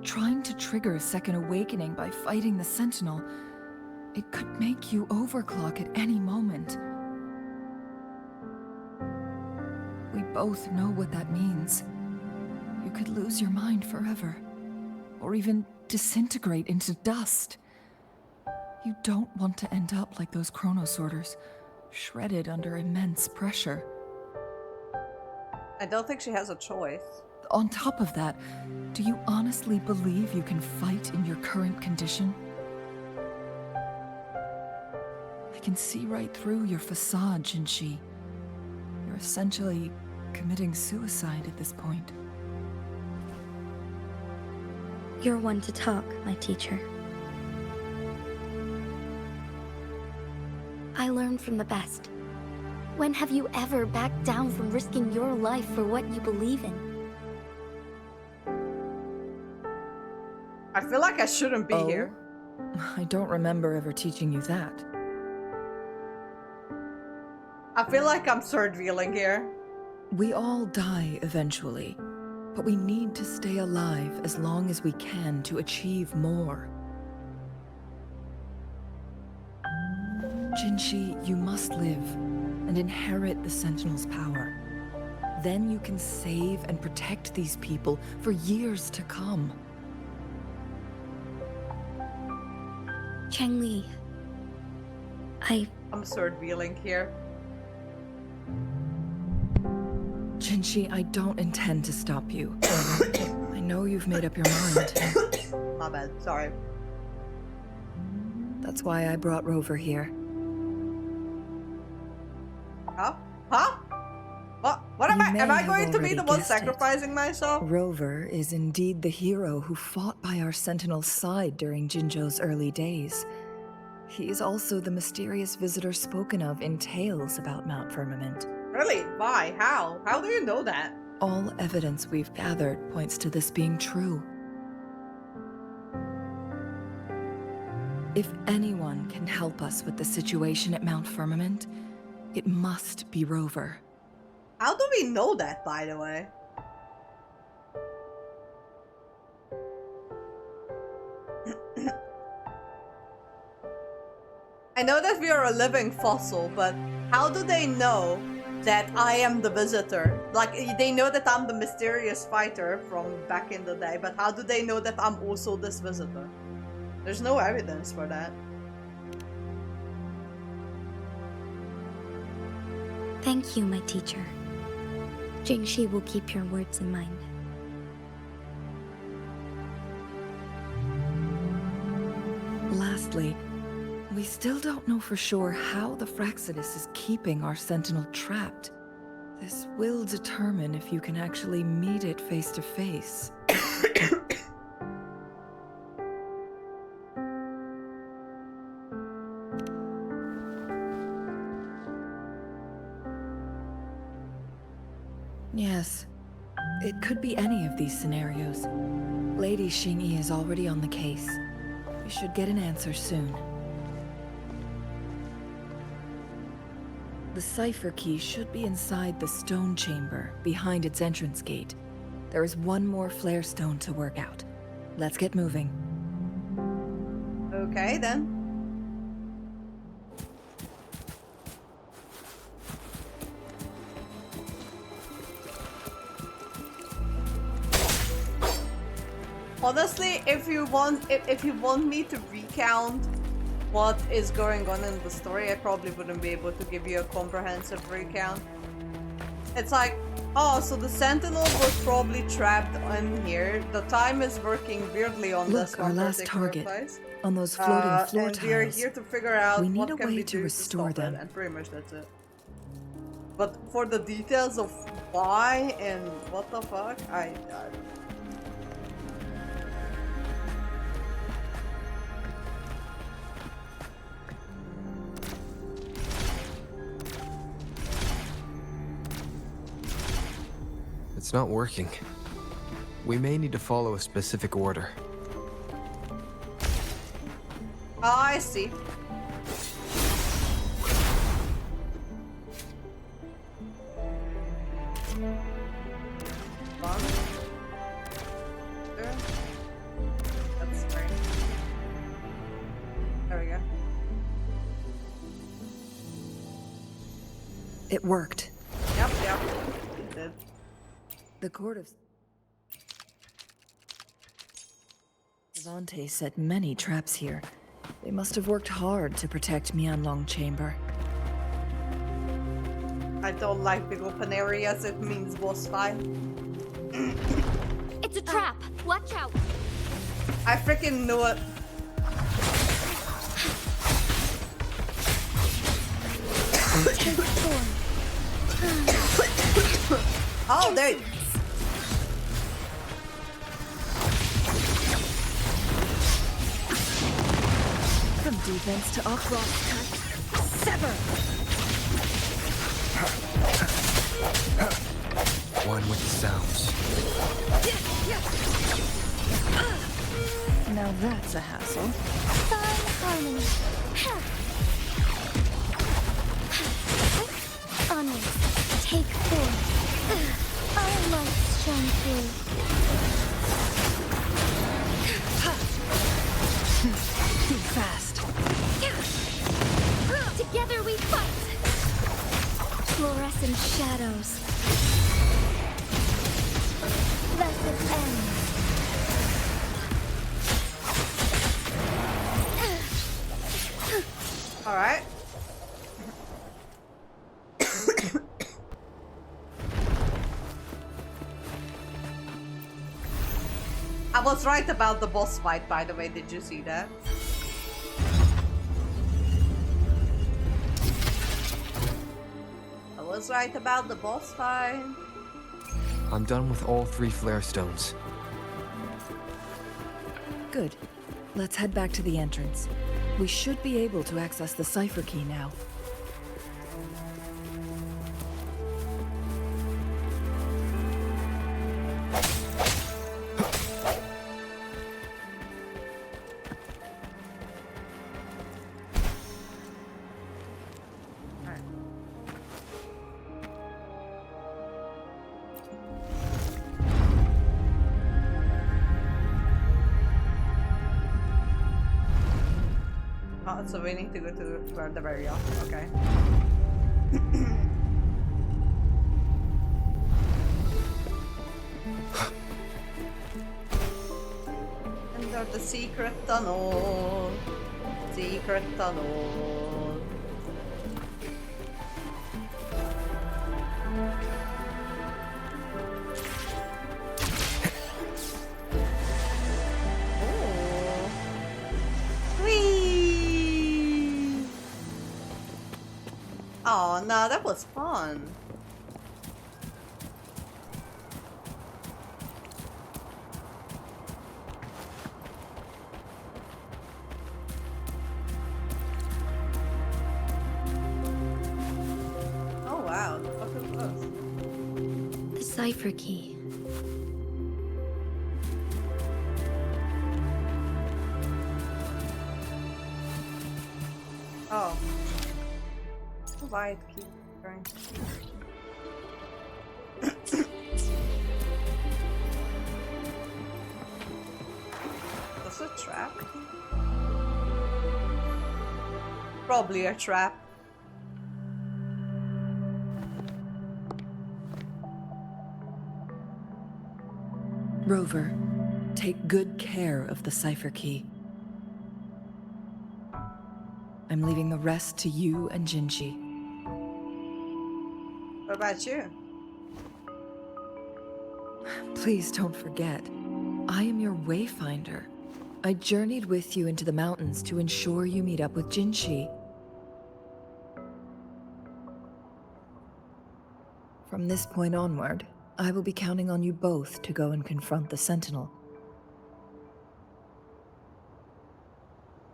Trying to trigger a second awakening by fighting the Sentinel, it could make you overclock at any moment. We both know what that means. You could lose your mind forever, or even disintegrate into dust. You don't want to end up like those chronosorters, shredded under immense pressure. I don't think she has a choice. On top of that, do you honestly believe you can fight in your current condition? I can see right through your facade, Jinshi. You're essentially committing suicide at this point. You're one to talk, my teacher. I learn from the best. When have you ever backed down from risking your life for what you believe in? I feel like I shouldn't be here. I don't remember ever teaching you that. I feel like I'm third wheeling here. We all die eventually, but we need to stay alive as long as we can to achieve more. Jinshi, you must live and inherit the Sentinel's power. Then you can save and protect these people for years to come. Changli, I'm third wheeling here. Jinshi, I don't intend to stop you. I know you've made up your mind. My bad, sorry. That's why I brought Rover here. Huh? Huh? What am You I? may Am I have going to be already the one guessed it. sacrificing myself? Rover is indeed the hero who fought by our Sentinel's side during Jinzhou's early days. He is also the mysterious visitor spoken of in tales about Mount Firmament. Really? Why? How? How do you know that? All evidence we've gathered points to this being true. If anyone can help us with the situation at Mount Firmament, it must be Rover. How do we know that, by the way? I know that we are a living fossil, but how do they know that I am the visitor? Like, they know that I'm the mysterious fighter from back in the day, but how do they know that I'm also this visitor? There's no evidence for that. thank you, my teacher. Jingshi will keep your words in mind. Lastly, we still don't know for sure how the Fraxidus is keeping our Sentinel trapped. This will determine if you can actually meet it face to face. Yes, it could be any of these scenarios. Lady Xingyi is already on the case. We should get an answer soon. The cipher key should be inside the stone chamber, behind its entrance gate. There is one more flare stone to work out. Let's get moving. Okay, then. Honestly, if you want me to recount what is going on in the story, I probably wouldn't be able to give you a comprehensive recount. It's like, oh, so the Sentinel was probably trapped in here. The time is working weirdly on Look, this our one last particular target. place. On those floating floor and we are tiles. here to figure out We need what a can way we to do restore stop it, them. and pretty much that's it. But for the details of why and what the fuck, I It's not working. We may need to follow a specific order. Oh, I see. One. Two. That's strange. There we go. It worked. Yep, it did. The court of Vante set many traps here. They must have worked hard to protect Mianlong Chamber. I don't like big open areas, it means boss fight. It's a trap! Watch out! I freaking knew it. Oh, there. From defense to off-rock cut. Sever! One with the sounds. Now that's a hassle. Fine harmony. Take 4. Our lights shine through. Too fast. Together we fight! Fluorescent shadows. Let it end. Alright. I was right about the boss fight, by the way. Did you see that? I was right about the boss fight. I'm done with all 3 flare stones. Good. Let's head back to the entrance. We should be able to access the cipher key now. Oh, so we need to go to where the very off. Okay. Enter the secret tunnel. Secret tunnel. Oh. Whee! Oh no, that was fun. Oh wow, the fuck is this? The cipher key. Oh. Why it keep going? That's a trap. Probably a trap. Rover, take good care of the cipher key. I'm leaving the rest to you and Jinji. What about you? Please don't forget, I am your wayfinder. I journeyed with you into the mountains to ensure you meet up with Jinshi. From this point onward, I will be counting on you both to go and confront the Sentinel.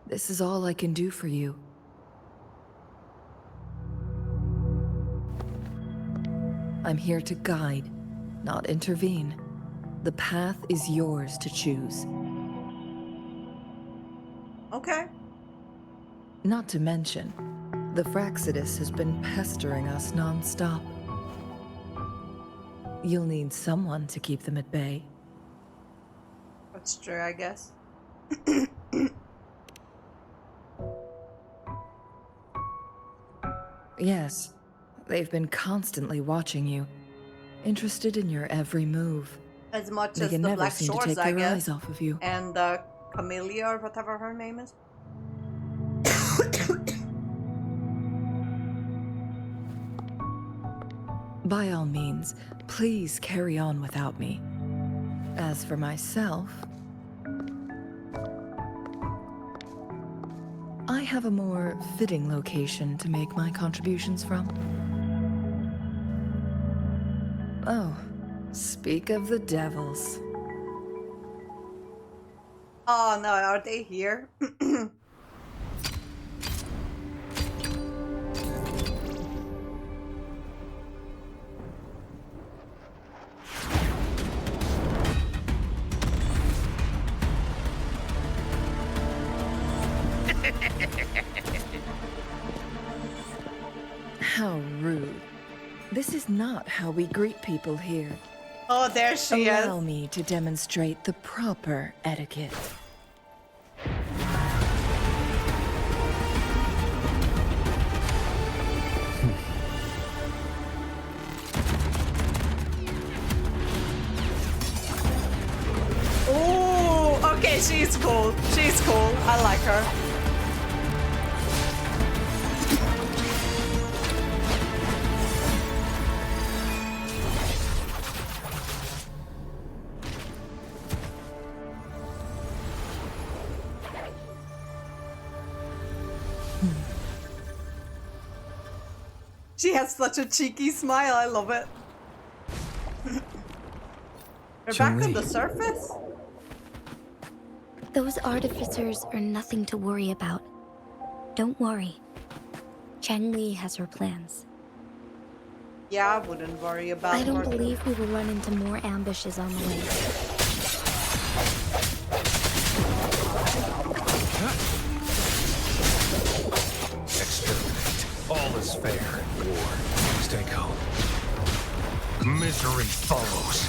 This is all I can do for you. I'm here to guide, not intervene. The path is yours to choose. Okay. Not to mention, the Fraxidus has been pestering us non-stop. You'll need someone to keep them at bay. That's true, I guess. Yes, they've been constantly watching you, interested in your every move. As much They as can the never Black seem to Shores, take I their guess. eyes off of you. And Camellia, or whatever her name is. By all means, please carry on without me. As for myself, I have a more fitting location to make my contributions from. Oh, speak of the devils. Oh no, are they here? How rude. This is not how we greet people here. Oh, there she Allow is. me to demonstrate the proper etiquette. Oh, okay, she's cool. She's cool. I like her. She has such a cheeky smile. I love it. We're back on the surface. Those artificers are nothing to worry about. Don't worry. Changli has her plans. Yeah, I wouldn't worry about I don't her. believe we will run into more ambushes on the way. Exterminate. All is fair in war. Stay calm. Misery follows.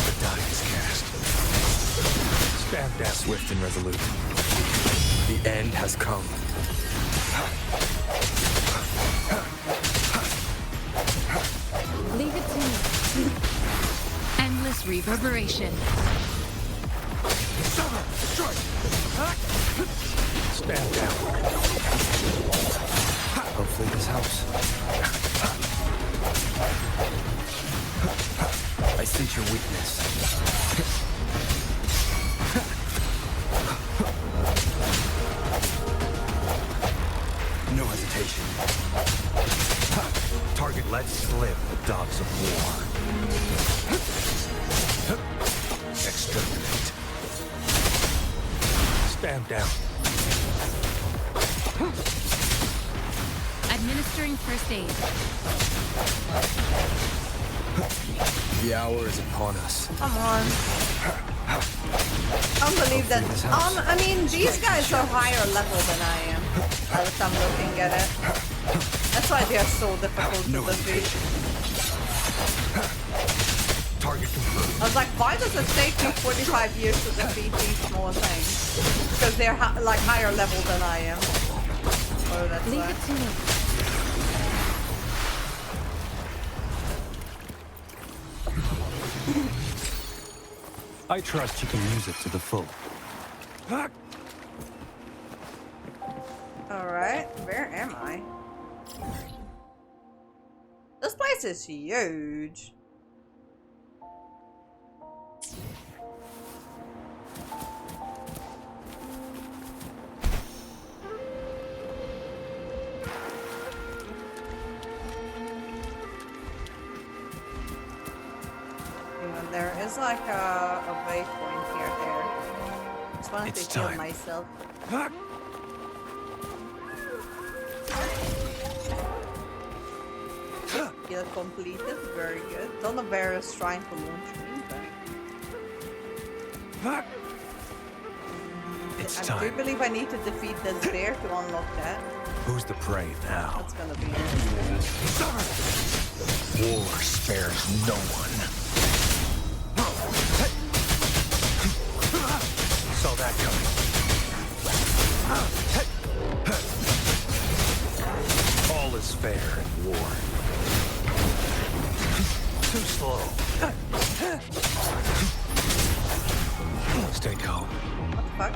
The die is cast. Stand down. Swift and resolute. The end has come. Leave it to me. Endless reverberation. Stand down. Hopefully this helps. I sense your weakness. No hesitation. Target let slip the dogs of war. Exterminate. Stand down. Administering first aid. The hour is upon us. Come on. I don't believe that. I mean, these guys are higher level than I am. As I'm looking at it. That's why they're so difficult to defeat. Target confirmed. I was like, why does it take me 45 years to defeat these small things? Because they're like higher level than I am. Oh, that's Leave why. it to me. I trust you can use it to the full. Alright, where am I? This place is huge. There is like a waypoint here, there. Just wanted It's to heal time. myself. Heal completed, very good. Don't know where is trying to launch me, but... It's I do time. believe I need to defeat this bear to unlock that. Who's the prey now? That's gonna be interesting. War spares no one. Saw that coming. All is fair in war. Too slow. Stay calm. What the fuck?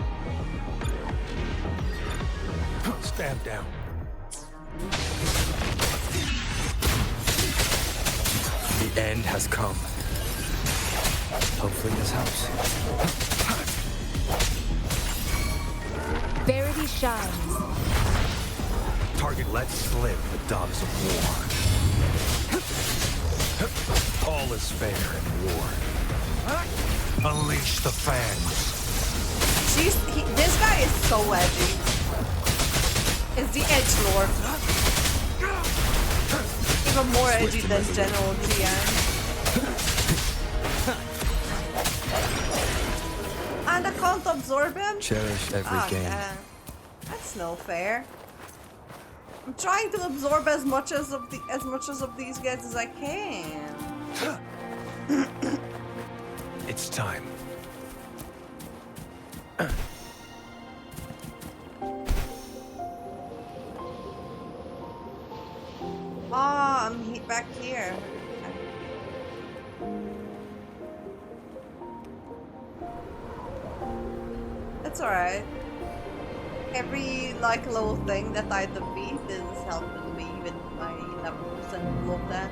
Stand down. The end has come. Hopefully this helps. Verity shines. Target let slip the dogs of war. All is fair in war. Unleash the fangs. This guy is so edgy. It's the Edge Lord. Even more edgy than General GM. And I can't absorb him? Cherish every game. That's no fair. I'm trying to absorb as much of these guys as I can. It's time. Ah, I'm back here. That's alright. Every like little thing that I defeat is helping me with my levels and all of that.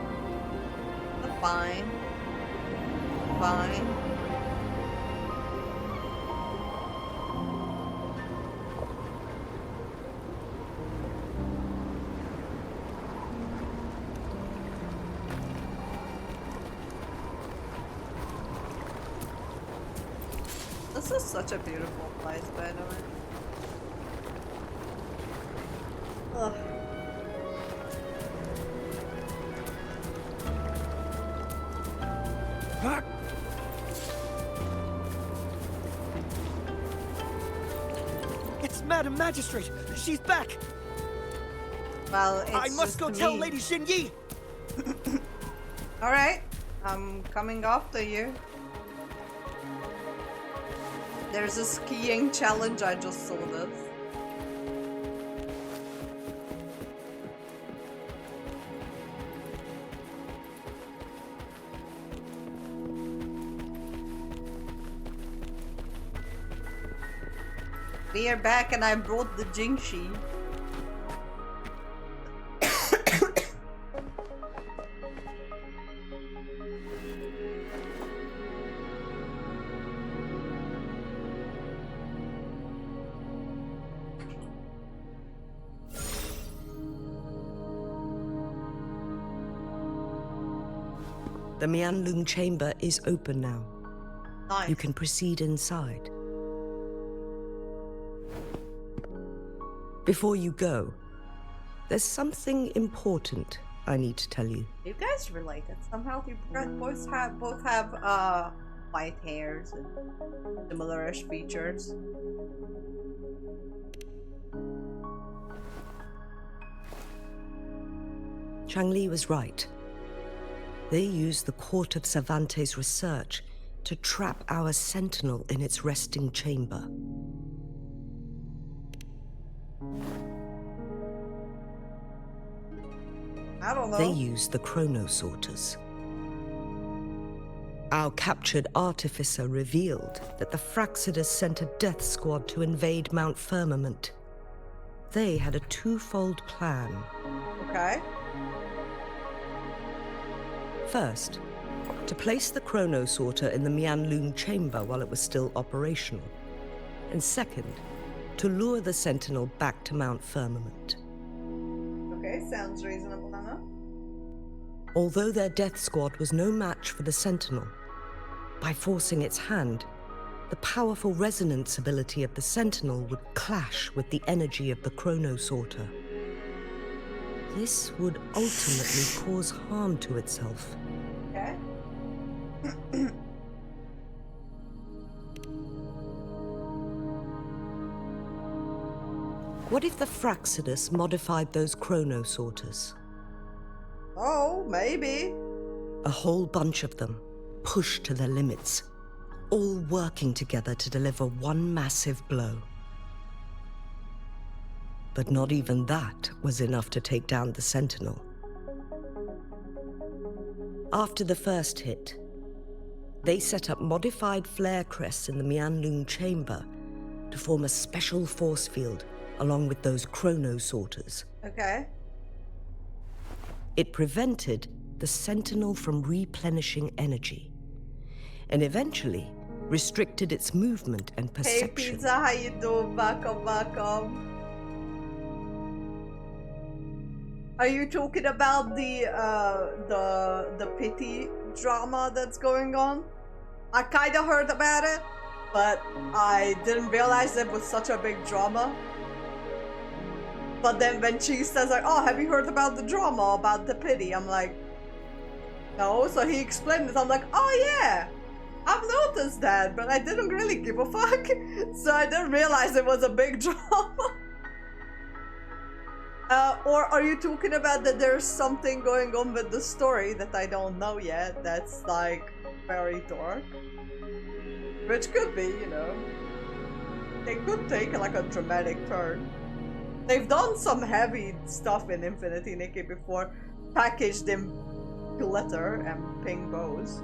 But fine. Fine. This is such a beautiful place, by the way. Ugh. It's Madam Magistrate. She's back. Well, it's I must go tell me. Lady Xin Yi. Alright, I'm coming after you. There's a skiing challenge, I just saw this. We are back and I brought the Jingshi. The Mianlung chamber is open now. Nice. You can proceed inside. Before you go, there's something important I need to tell you. You guys related somehow. You both have white hairs and similar-ish features. Changli was right. They used the Court of Cervantes' research to trap our sentinel in its resting chamber. I don't know. They used the chronosorters. Our captured artificer revealed that the Fraxidus sent a death squad to invade Mount Firmament. They had a twofold plan. Okay. First, to place the chronosorter in the Mianlung chamber while it was still operational. And second, to lure the sentinel back to Mount Firmament. Okay, sounds reasonable enough. Although their death squad was no match for the sentinel, by forcing its hand, the powerful resonance ability of the sentinel would clash with the energy of the chronosorter. This would ultimately cause harm to itself. Okay. What if the Fraxidus modified those chronosorters? Oh, maybe. A whole bunch of them, pushed to their limits, all working together to deliver one massive blow. But not even that was enough to take down the Sentinel. After the first hit, they set up modified flare crests in the Mianlung chamber to form a special force field along with those chronosorters. Okay. It prevented the Sentinel from replenishing energy, and eventually restricted its movement and perception. Hey Pizza, how you doing? Welcome. Are you talking about the pity drama that's going on? I kind of heard about it, but I didn't realize it was such a big drama. But then when she says like, "Oh, have you heard about the drama about the pity?" I'm like, "No." So he explained it. I'm like, "Oh yeah, I've noticed that, but I didn't really give a fuck." So I didn't realize it was a big drama. Or are you talking about that there's something going on with the story that I don't know yet that's like very dark? Which could be, you know. It could take like a dramatic turn. They've done some heavy stuff in Infinity Nikki before, packaged in glitter and pink bows.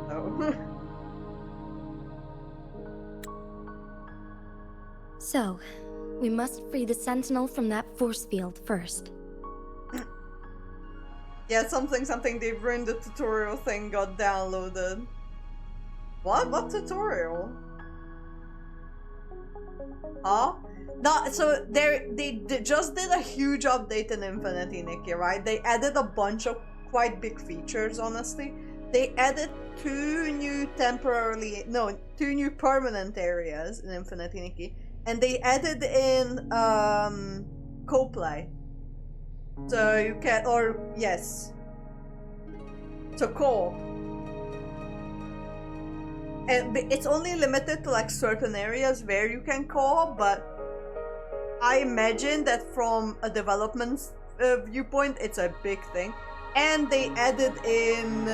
So. So, we must free the Sentinel from that force field first. Yeah, something, they've ruined the tutorial thing, got downloaded. What tutorial? Huh? No, so they just did a huge update in Infinity Nikki, right? They added a bunch of quite big features, honestly. They added two new permanent areas in Infinity Nikki. And they added in co-play. So you can, so co-op. And it's only limited to like certain areas where you can co-op, but I imagine that from a development viewpoint, it's a big thing. And they added in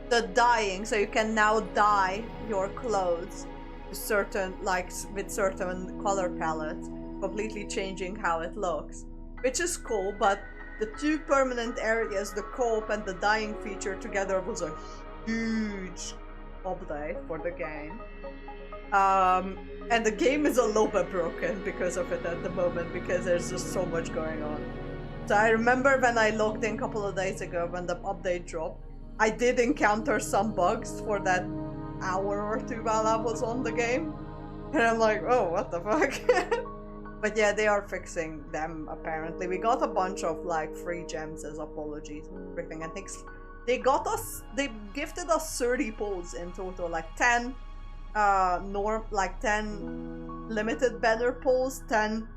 the dyeing, so you can now dye your clothes with certain color palettes, completely changing how it looks, which is cool. But the two permanent areas, the co-op and the dyeing feature together, was a huge update for the game. And the game is a little bit broken because of it at the moment, because there's just so much going on. So I remember when I logged in a couple of days ago when the update dropped, I did encounter some bugs for that hour or two while I was on the game. And I'm like, oh, what the fuck? But yeah, they are fixing them, apparently. We got a bunch of like free gems as apologies and everything. I think they gifted us 30 pulls in total, like 10 10 limited banner pulls, 10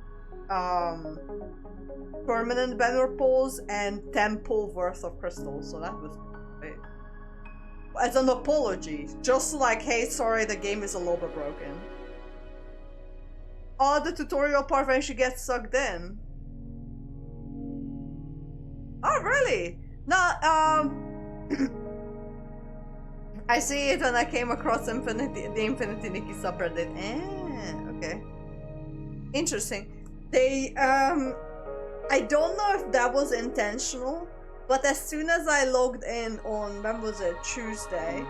permanent banner pulls, and 10 pull worth of crystals. So that was great. As an apology, just like, hey, sorry, the game is a little bit broken. Oh, the tutorial part when she gets sucked in. Oh, really? No, I see it when I came across the Infinity Nikki subreddit. Okay. Interesting. They, I don't know if that was intentional, but as soon as I logged in on, when was it, Tuesday,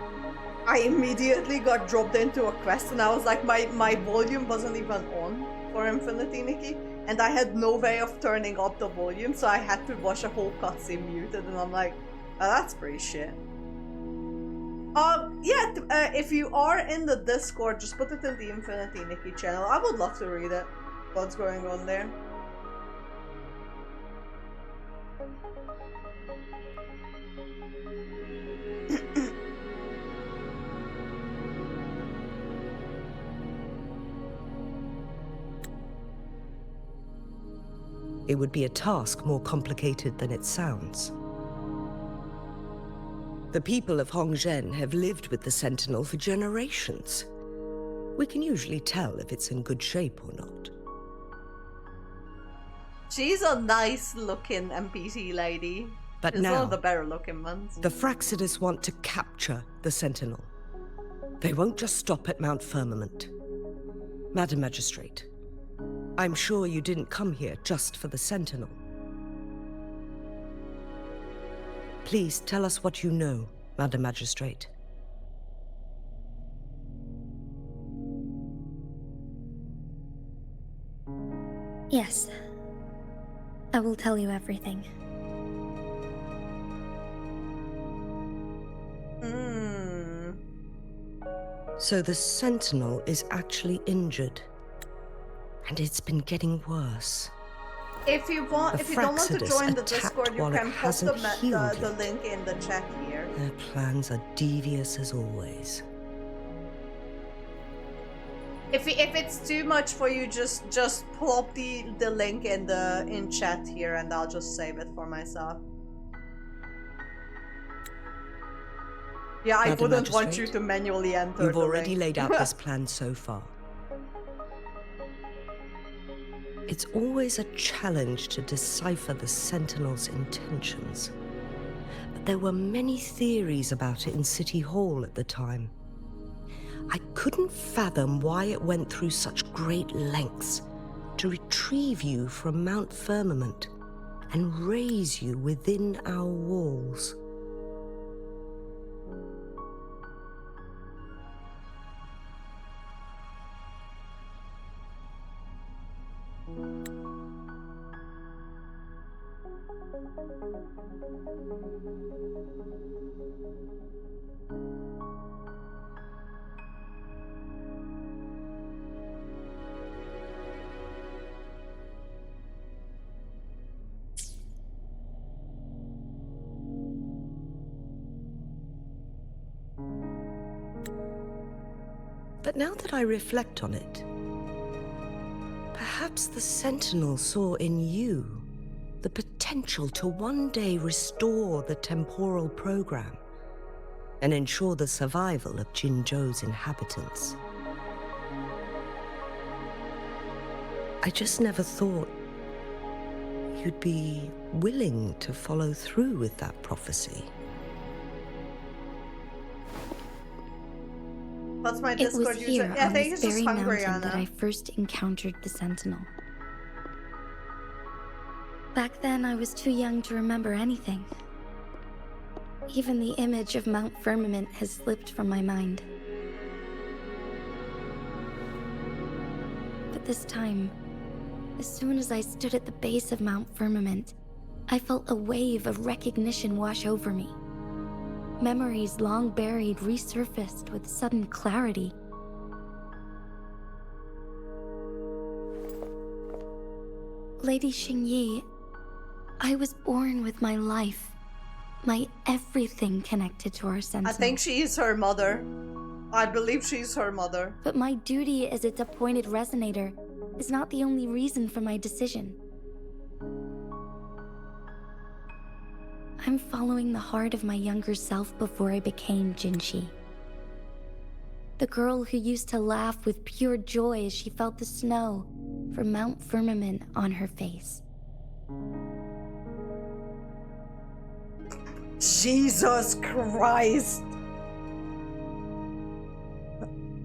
I immediately got dropped into a quest, and I was like, my volume wasn't even on for Infinity Nikki, and I had no way of turning up the volume, so I had to watch a whole cutscene muted, and I'm like, oh, that's pretty shit. Yeah, if you are in the Discord, just put it in the Infinity Nikki channel. I would love to read it. What's going on there? It would be a task more complicated than it sounds. The people of Hongzhen have lived with the Sentinel for generations. We can usually tell if it's in good shape or not. She's a nice-looking NPC lady. But She's now, one of the better-looking ones. the Fraxidus want to capture the Sentinel. They won't just stop at Mount Firmament. Madam Magistrate, I'm sure you didn't come here just for the Sentinel. Please tell us what you know, Madam Magistrate. Yes. I will tell you everything. So the Sentinel is actually injured. And it's been getting worse. If you don't want to join the Discord, you can pop the link in the chat here. Their plans are devious as always. If it's too much for you, just plop the link in chat here, and I'll just save it for myself. Yeah, I Madam wouldn't want you Magistrate, to manually enter You've the already ring. laid out this plan so far. It's always a challenge to decipher the Sentinel's intentions. But there were many theories about it in City Hall at the time. I couldn't fathom why it went through such great lengths to retrieve you from Mount Firmament and raise you within our walls. But now that I reflect on it, perhaps the Sentinel saw in you the potential to one day restore the temporal program and ensure the survival of Jinzhou's inhabitants. I just never thought you'd be willing to follow through with that prophecy. What's my It Discord was user? here Yeah, I on think this he's just very hungry, mountain that Anna. I first encountered the Sentinel. Back then, I was too young to remember anything. Even the image of Mount Firmament has slipped from my mind. But this time, as soon as I stood at the base of Mount Firmament, I felt a wave of recognition wash over me. Memories long buried resurfaced with sudden clarity. Lady Xingyi, I was born with my life, my everything connected to our Sentinel. I think she is her mother. I believe she's her mother. But my duty as its appointed resonator is not the only reason for my decision. I'm following the heart of my younger self before I became Jinshi. The girl who used to laugh with pure joy as she felt the snow from Mount Firmament on her face. Jesus Christ.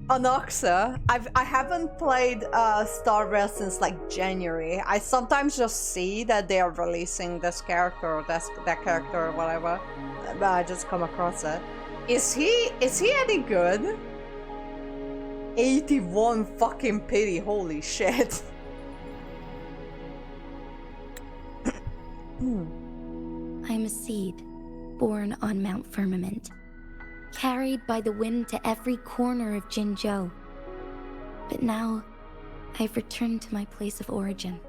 Anoxa, I haven't played Star Rail since like January. I sometimes just see that they are releasing this character or that character or whatever, but I just come across it. Is he any good? 81 fucking pity, holy shit. I'm a seed, born on Mount Firmament, carried by the wind to every corner of Jinzhou. But now, I've returned to my place of origin.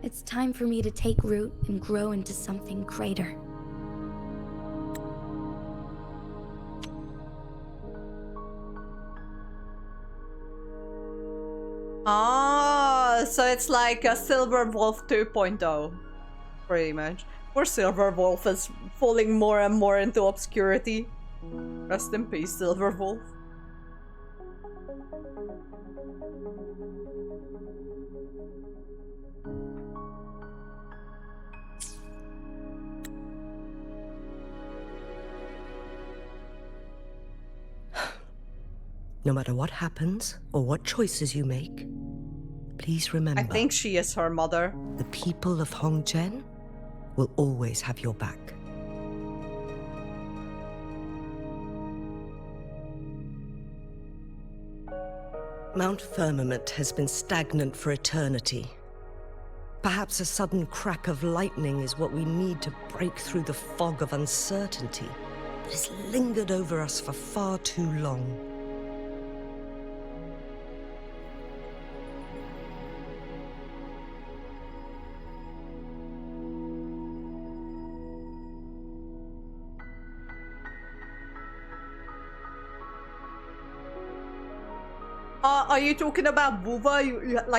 It's time for me to take root and grow into something greater. Ah, so it's like a Silver Wolf 2.0, pretty much. Poor Silver Wolf is falling more and more into obscurity. Rest in peace, Silver Wolf. No matter what happens or what choices you make, please remember, I think she is her mother. the people of Hongzhen will always have your back. Mount Firmament has been stagnant for eternity. Perhaps a sudden crack of lightning is what we need to break through the fog of uncertainty that has lingered over us for far too long. Are you talking about Vuva?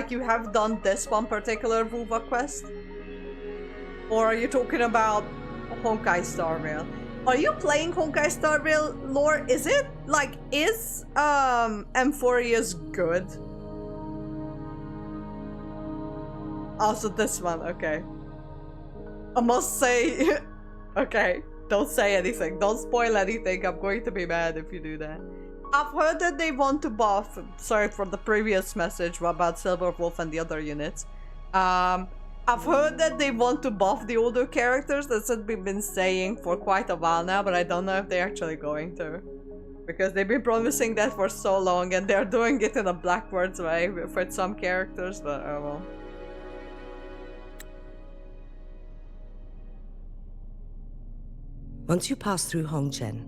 You have done this one particular Vuva quest? Or are you talking about Honkai Star Rail? Are you playing Honkai Star Rail lore? Is it like, is Amphorius good? Also this one, okay. I must say, okay, don't say anything. Don't spoil anything. I'm going to be mad if you do that. I've heard that they want to buff, sorry for the previous message about Silverwolf and the other units. I've heard that they want to buff the older characters. That's what we've been saying for quite a while now, but I don't know if they're actually going to. Because they've been promising that for so long, and they're doing it in a Blackwords way for some characters, but oh well. Once you pass through Hongchen,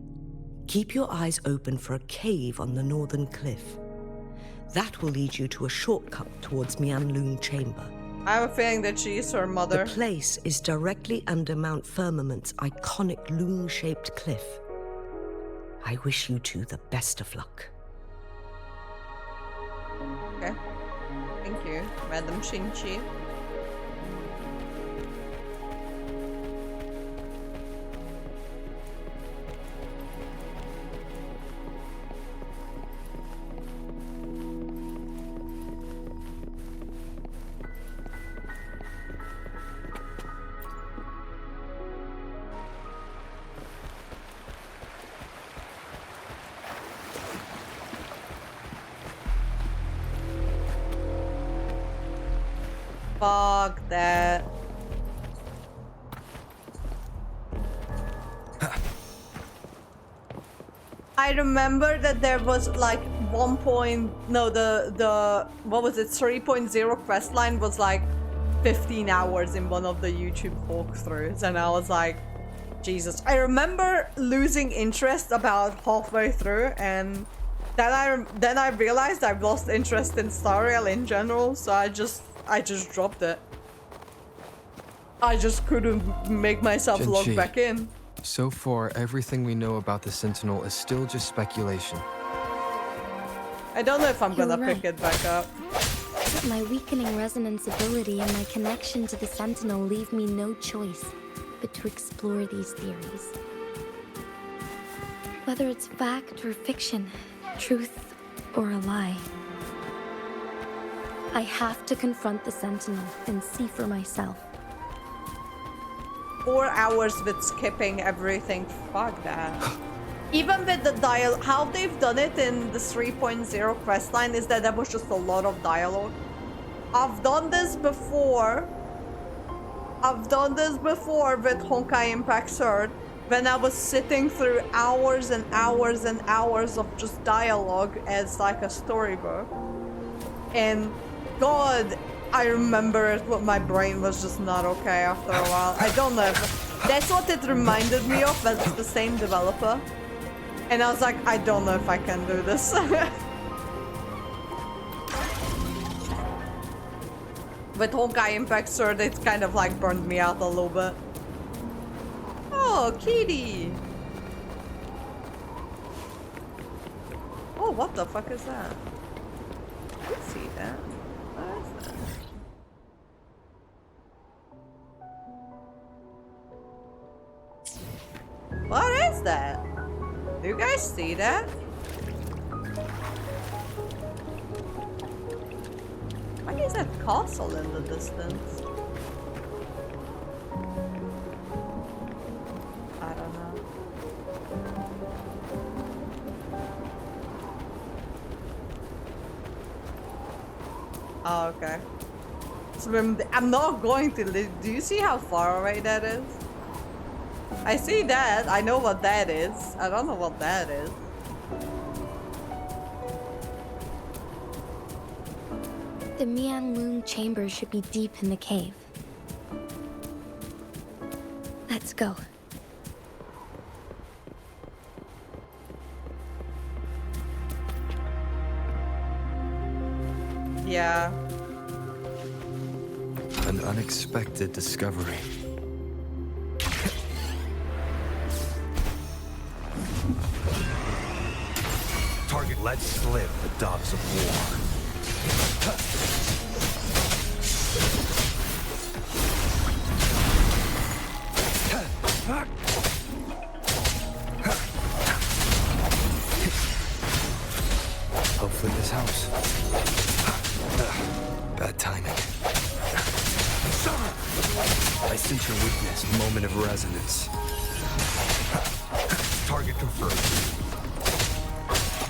keep your eyes open for a cave on the northern cliff. That will lead you to a shortcut towards Mianlun Chamber. I have a feeling that she is her mother. The place is directly under Mount Firmament's iconic loon-shaped cliff. I wish you two the best of luck. Okay. Thank you, Madam Shinchi. Fuck that. I remember that there was like one point, no, the what was it, 3.0 quest line was like 15 hours in one of the YouTube walkthroughs, and I was like, Jesus. I remember losing interest about halfway through, and then I realized I've lost interest in Star Rail in general, so I just dropped it. I just couldn't make myself log back in. So far, everything we know about the Sentinel is still just speculation. I don't know if I'm gonna You're right. pick it back up. But my weakening resonance ability and my connection to the Sentinel leave me no choice but to explore these theories. Whether it's fact or fiction, truth or a lie, I have to confront the Sentinel and see for myself. 4 hours with skipping everything. Fuck that. Even with the dialogue, how they've done it in the 3.0 questline is that there was just a lot of dialogue. I've done this before. With Honkai Impact Third, when I was sitting through hours and hours and hours of just dialogue as like a storybook. And God, I remember it, but my brain was just not okay after a while. I don't know if that's what it reminded me of, but it's the same developer. And I was like, I don't know if I can do this. With Honkai Impact Third, it's kind of like burned me out a little bit. Oh, kitty! Oh, what the fuck is that? Let's see that. What is that? What is that? Do you guys see that? Why is that castle in the distance? I don't know. Oh, okay. So I'm not going to live. Do you see how far away that is? I see that. I know what that is. I don't know what that is. The Mianlun Chamber should be deep in the cave. Let's go. Yeah. An unexpected discovery. Target Let slip the dogs of war. Hopefully this helps. Bad timing. I sense your weakness. Moment of resonance. Target confirmed.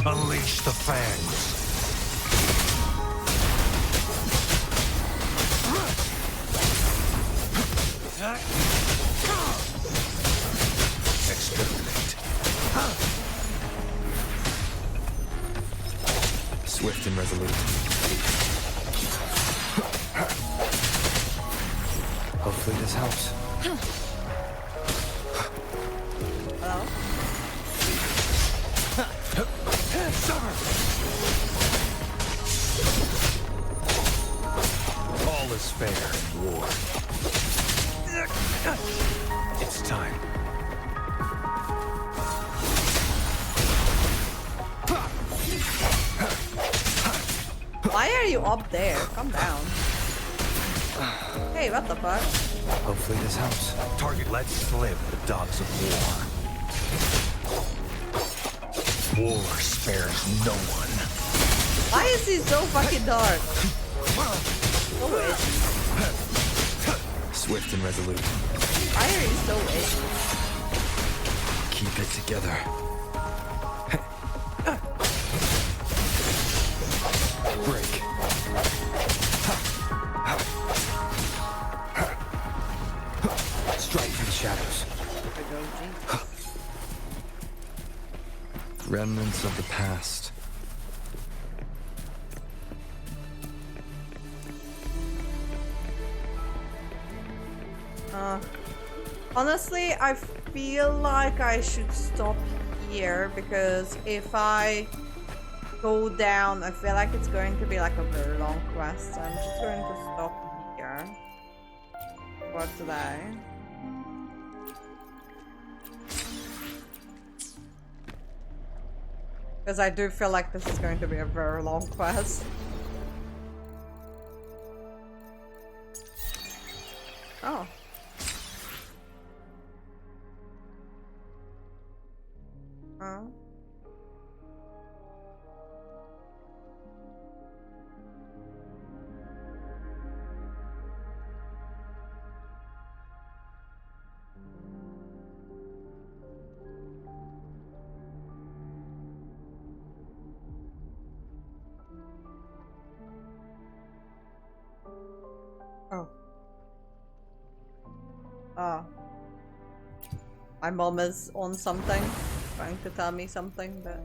Unleash the fangs. Exterminate. Swift and resolute. Hopefully this helps. Hello? All is fair in war. It's time. Why are you up there? Calm down. Hey, what the fuck? Hopefully this helps. Target. Let slip the dogs of war. War spares no one. Why is he so fucking dark? So itchy. Swift and resolute. Why are you so itchy? Keep it together. Break. Strike through the shadows. Remnants of the past. Honestly, I feel like I should stop here because if I go down, I feel like it's going to be like a very long quest. So I'm just going to stop here for today. Because I do feel like this is going to be a very long quest. Oh. Oh. Oh. Oh. My mom is on something, trying to tell me something, but...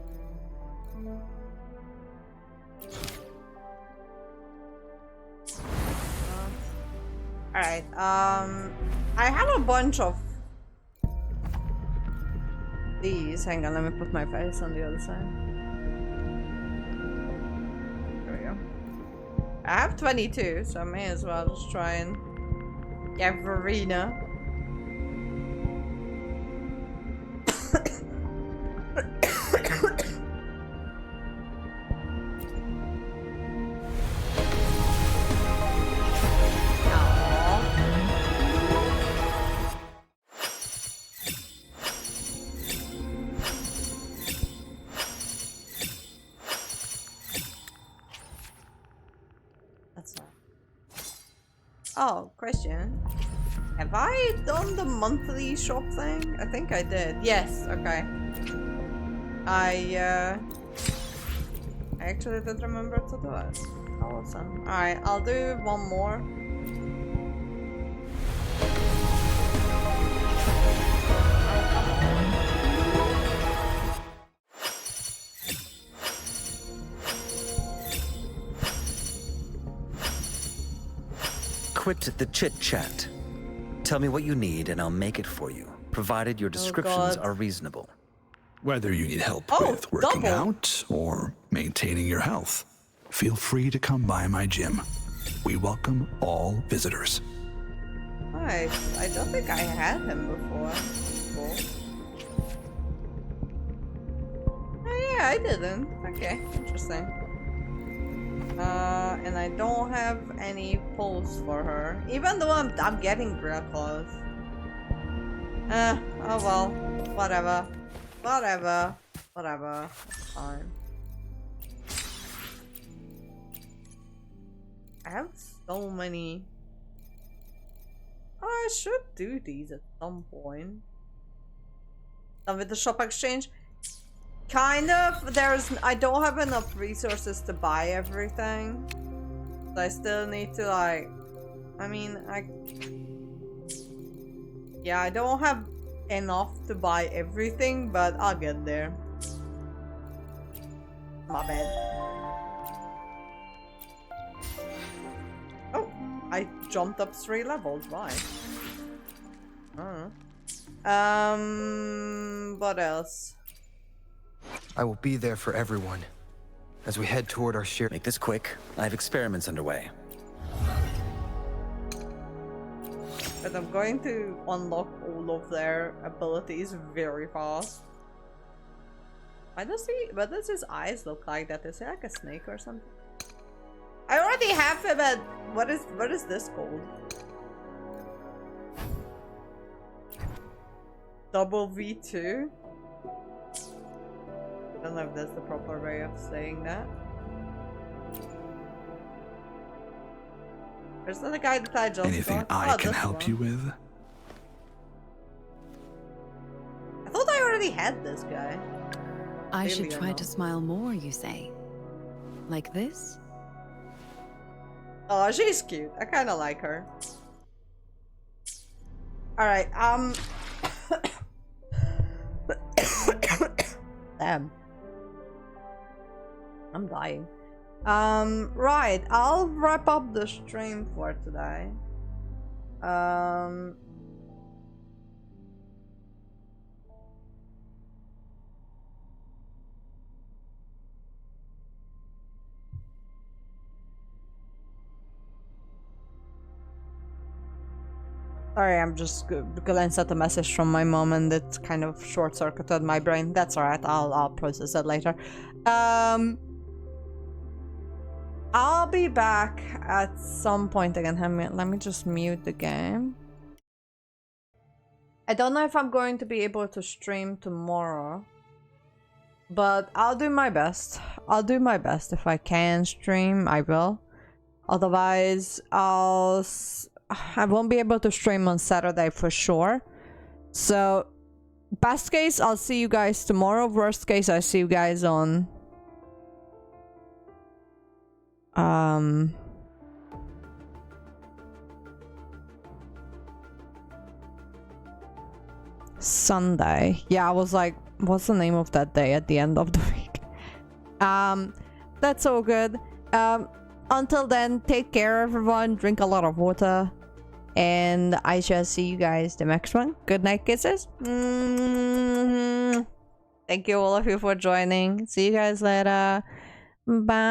Alright, I have a bunch of these. Hang on, let me put my face on the other side. There we go. I have 22, so I may as well just try and get Verena. Oh, question. Have I done the monthly shop thing? I think I did. Yes, okay. I actually did remember to do it. Awesome. Alright, I'll do one more. Quit the chit-chat. Tell me what you need and I'll make it for you, provided your descriptions are reasonable. Whether you need help Oh, with working double. out or maintaining your health, feel free to come by my gym. We welcome all visitors. Nice. I don't think I had him before. Cool. Oh yeah, I didn't. Okay, interesting. And I don't have any pulls for her, even though I'm getting real close. Oh well, whatever, it's fine. I have so many. Oh, I should do these at some point. Done with the shop exchange. Kind of. I don't have enough resources to buy everything. So I still need to like, yeah, I don't have enough to buy everything, but I'll get there. My bad. Oh, I jumped up 3 levels. Why? What else? I will be there for everyone as we head toward our shared. Make this quick. I have experiments underway. But I'm going to unlock all of their abilities very fast. What does his eyes look like? That is he like a snake or something? I already have him at what is this called? Double V2? I don't know if that's the proper way of saying that. There's another guy that I just Anything got. I can help you with? I thought I already had this guy. I should try to smile more, you say? Like this? Oh, she's cute. I kind of like her. Alright, damn. I'm dying. Right, I'll wrap up the stream for today. Sorry, I'm just glanced at the message from my mom and it kind of short-circuited my brain. That's alright, I'll process that later. I'll be back at some point again. Let me just mute the game. I don't know if I'm going to be able to stream tomorrow, but I'll do my best. I'll do my best. If I can stream, I will. Otherwise, I won't be able to stream on Saturday for sure. So, best case, I'll see you guys tomorrow. Worst case, I see you guys on Sunday. Yeah, I was like, what's the name of that day at the end of the week? That's all good. Until then, take care everyone, drink a lot of water, and I shall see you guys the next one. Good night, kisses. Thank you all of you for joining. See you guys later. Bye.